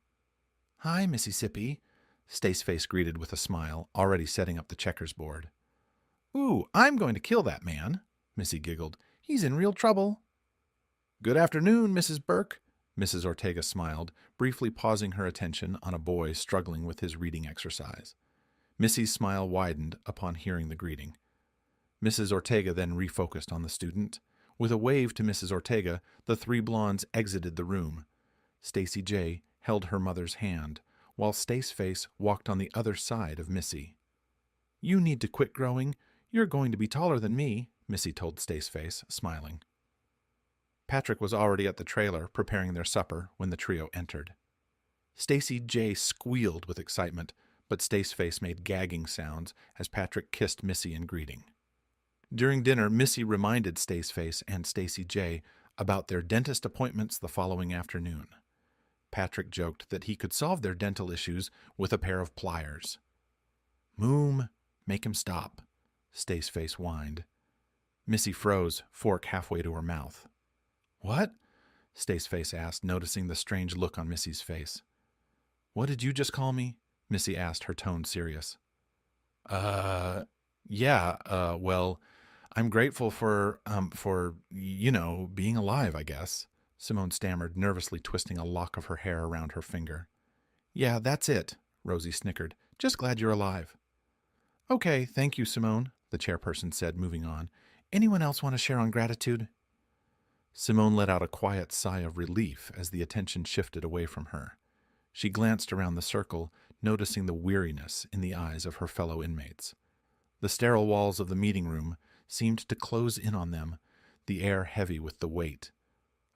"Hi, Mississippi," Staceface greeted with a smile, already setting up the checkers board. "Ooh, I'm going to kill that man," Missy giggled. "He's in real trouble." "Good afternoon, Mrs. Burke," Mrs. Ortega smiled, briefly pausing her attention on a boy struggling with his reading exercise. Missy's smile widened upon hearing the greeting. Mrs. Ortega then refocused on the student. With a wave to Mrs. Ortega, the three blondes exited the room. Stacy J. held her mother's hand, while Staceface walked on the other side of Missy. "You need to quit growing. You're going to be taller than me," Missy told Staceface, smiling. Patrick was already at the trailer, preparing their supper, when the trio entered. Stacy J. squealed with excitement, but Staceface made gagging sounds as Patrick kissed Missy in greeting. During dinner, Missy reminded Staceface and Stacy J. about their dentist appointments the following afternoon. Patrick joked that he could solve their dental issues with a pair of pliers. "Moom, make him stop," Staceface whined. Missy froze, fork halfway to her mouth. "What?" Staceface asked, noticing the strange look on Missy's face. "What did you just call me?" Missy asked, her tone serious. Well, I'm grateful for being alive, I guess," Simone stammered, nervously twisting a lock of her hair around her finger. "Yeah, that's it," Rosie snickered. "Just glad you're alive." "Okay, thank you, Simone," the chairperson said, moving on. "Anyone else want to share on gratitude?" Simone let out a quiet sigh of relief as the attention shifted away from her. She glanced around the circle, noticing the weariness in the eyes of her fellow inmates. The sterile walls of the meeting room seemed to close in on them, the air heavy with the weight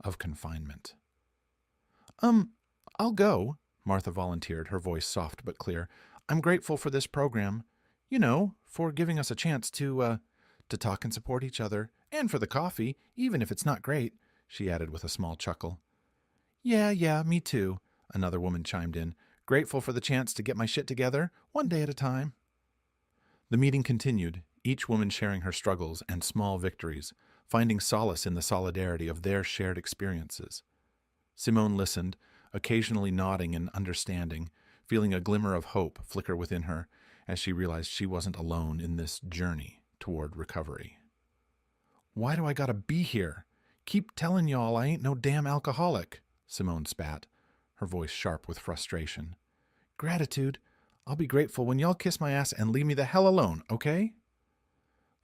of confinement. I'll go," Martha volunteered, her voice soft but clear. "I'm grateful for this program. For giving us a chance to talk and support each other, and for the coffee, even if it's not great," she added with a small chuckle. Yeah, me too," another woman chimed in. "Grateful for the chance to get my shit together, one day at a time." The meeting continued, each woman sharing her struggles and small victories, finding solace in the solidarity of their shared experiences. Simone listened, occasionally nodding in understanding, feeling a glimmer of hope flicker within her as she realized she wasn't alone in this journey toward recovery. "Why do I gotta be here? Keep telling y'all I ain't no damn alcoholic," Simone spat, her voice sharp with frustration. "Gratitude. I'll be grateful when y'all kiss my ass and leave me the hell alone, okay?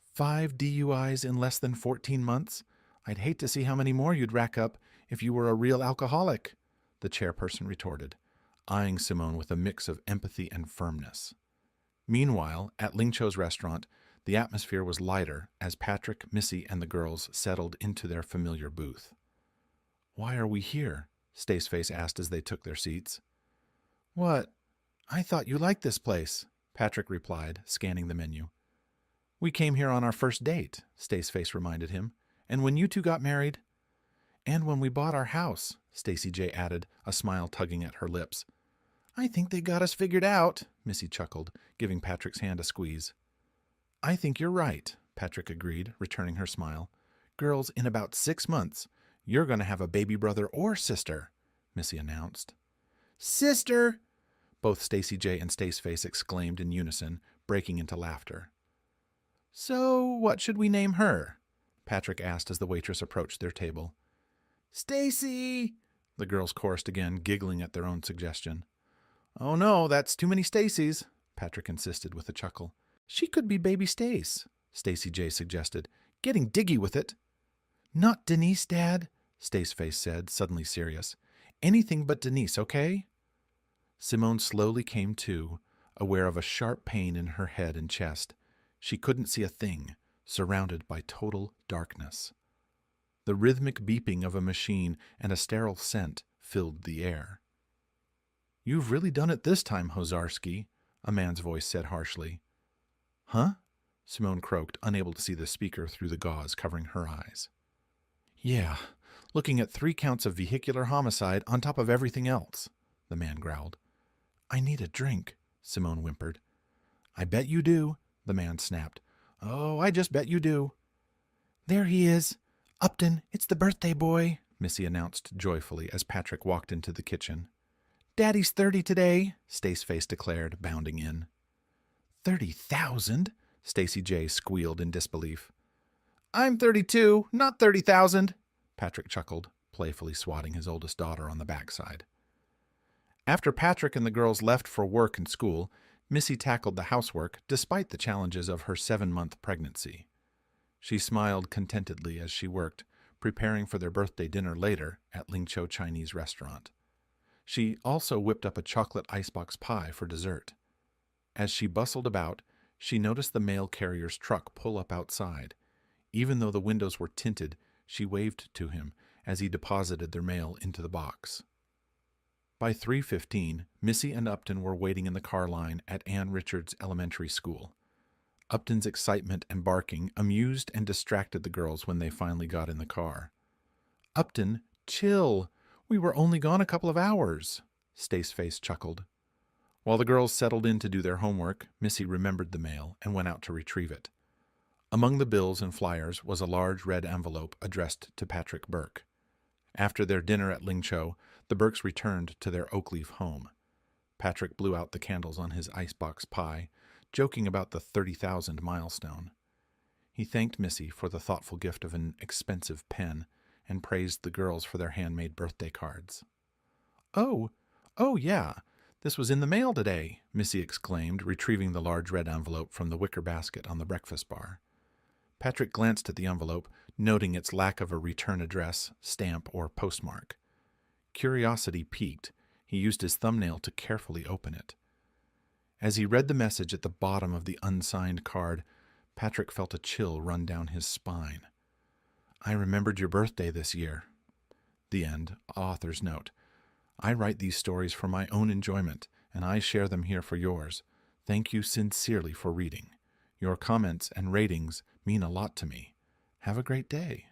5 DUIs in less than 14 months? I'd hate to see how many more you'd rack up if you were a real alcoholic," the chairperson retorted, eyeing Simone with a mix of empathy and firmness. Meanwhile, at Ling Cho's restaurant, the atmosphere was lighter as Patrick, Missy, and the girls settled into their familiar booth. "Why are we here?" Staceface asked as they took their seats. "What? I thought you liked this place," Patrick replied, scanning the menu. "We came here on our first date," Staceface reminded him. "And when you two got married." "And when we bought our house," Stacy J. added, a smile tugging at her lips. "I think they got us figured out," Missy chuckled, giving Patrick's hand a squeeze. "I think you're right," Patrick agreed, returning her smile. "Girls, in about 6 months, you're going to have a baby brother or sister," Missy announced. "Sister!" both Stacy J. and Staceface exclaimed in unison, breaking into laughter. "So what should we name her?" Patrick asked as the waitress approached their table. "Stacy!" the girls chorused again, giggling at their own suggestion. "Oh no, that's too many Stacys," Patrick insisted with a chuckle. "She could be baby Stace," Stacy J. suggested, getting diggy with it. "Not Denise, Dad," Staceface said, suddenly serious. "Anything but Denise, okay?" Simone slowly came to, aware of a sharp pain in her head and chest. She couldn't see a thing, surrounded by total darkness. The rhythmic beeping of a machine and a sterile scent filled the air. "You've really done it this time, Hozarski," a man's voice said harshly. "Huh?" Simone croaked, unable to see the speaker through the gauze covering her eyes. "Yeah, looking at 3 counts of vehicular homicide on top of everything else," the man growled. "I need a drink," Simone whimpered. "I bet you do," the man snapped. "Oh, I just bet you do." "There he is. Upton, it's the birthday boy," Missy announced joyfully as Patrick walked into the kitchen. "Daddy's 30 today," Staceface declared, bounding in. 30,000? Stacy J. squealed in disbelief. "I'm 32, not 30,000, Patrick chuckled, playfully swatting his oldest daughter on the backside. After Patrick and the girls left for work and school, Missy tackled the housework despite the challenges of her 7-month pregnancy. She smiled contentedly as she worked, preparing for their birthday dinner later at Lingqiu Chinese restaurant. She also whipped up a chocolate icebox pie for dessert. As she bustled about, she noticed the mail carrier's truck pull up outside. Even though the windows were tinted, she waved to him as he deposited their mail into the box. By 3:15, Missy and Upton were waiting in the car line at Ann Richards Elementary School. Upton's excitement and barking amused and distracted the girls when they finally got in the car. "Upton, chill! We were only gone a couple of hours," Staceface chuckled. While the girls settled in to do their homework, Missy remembered the mail and went out to retrieve it. Among the bills and flyers was a large red envelope addressed to Patrick Burke. After their dinner at Lingqiu, the Burkes returned to their Oakleaf home. Patrick blew out the candles on his icebox pie, joking about the 30,000 milestone. He thanked Missy for the thoughtful gift of an expensive pen and praised the girls for their handmade birthday cards. Oh, yeah, this was in the mail today," Missy exclaimed, retrieving the large red envelope from the wicker basket on the breakfast bar. Patrick glanced at the envelope, noting its lack of a return address, stamp, or postmark. Curiosity piqued, he used his thumbnail to carefully open it. As he read the message at the bottom of the unsigned card, Patrick felt a chill run down his spine. "I remembered your birthday this year." The end. Author's note. "I write these stories for my own enjoyment, and I share them here for yours. Thank you sincerely for reading. Your comments and ratings mean a lot to me. Have a great day."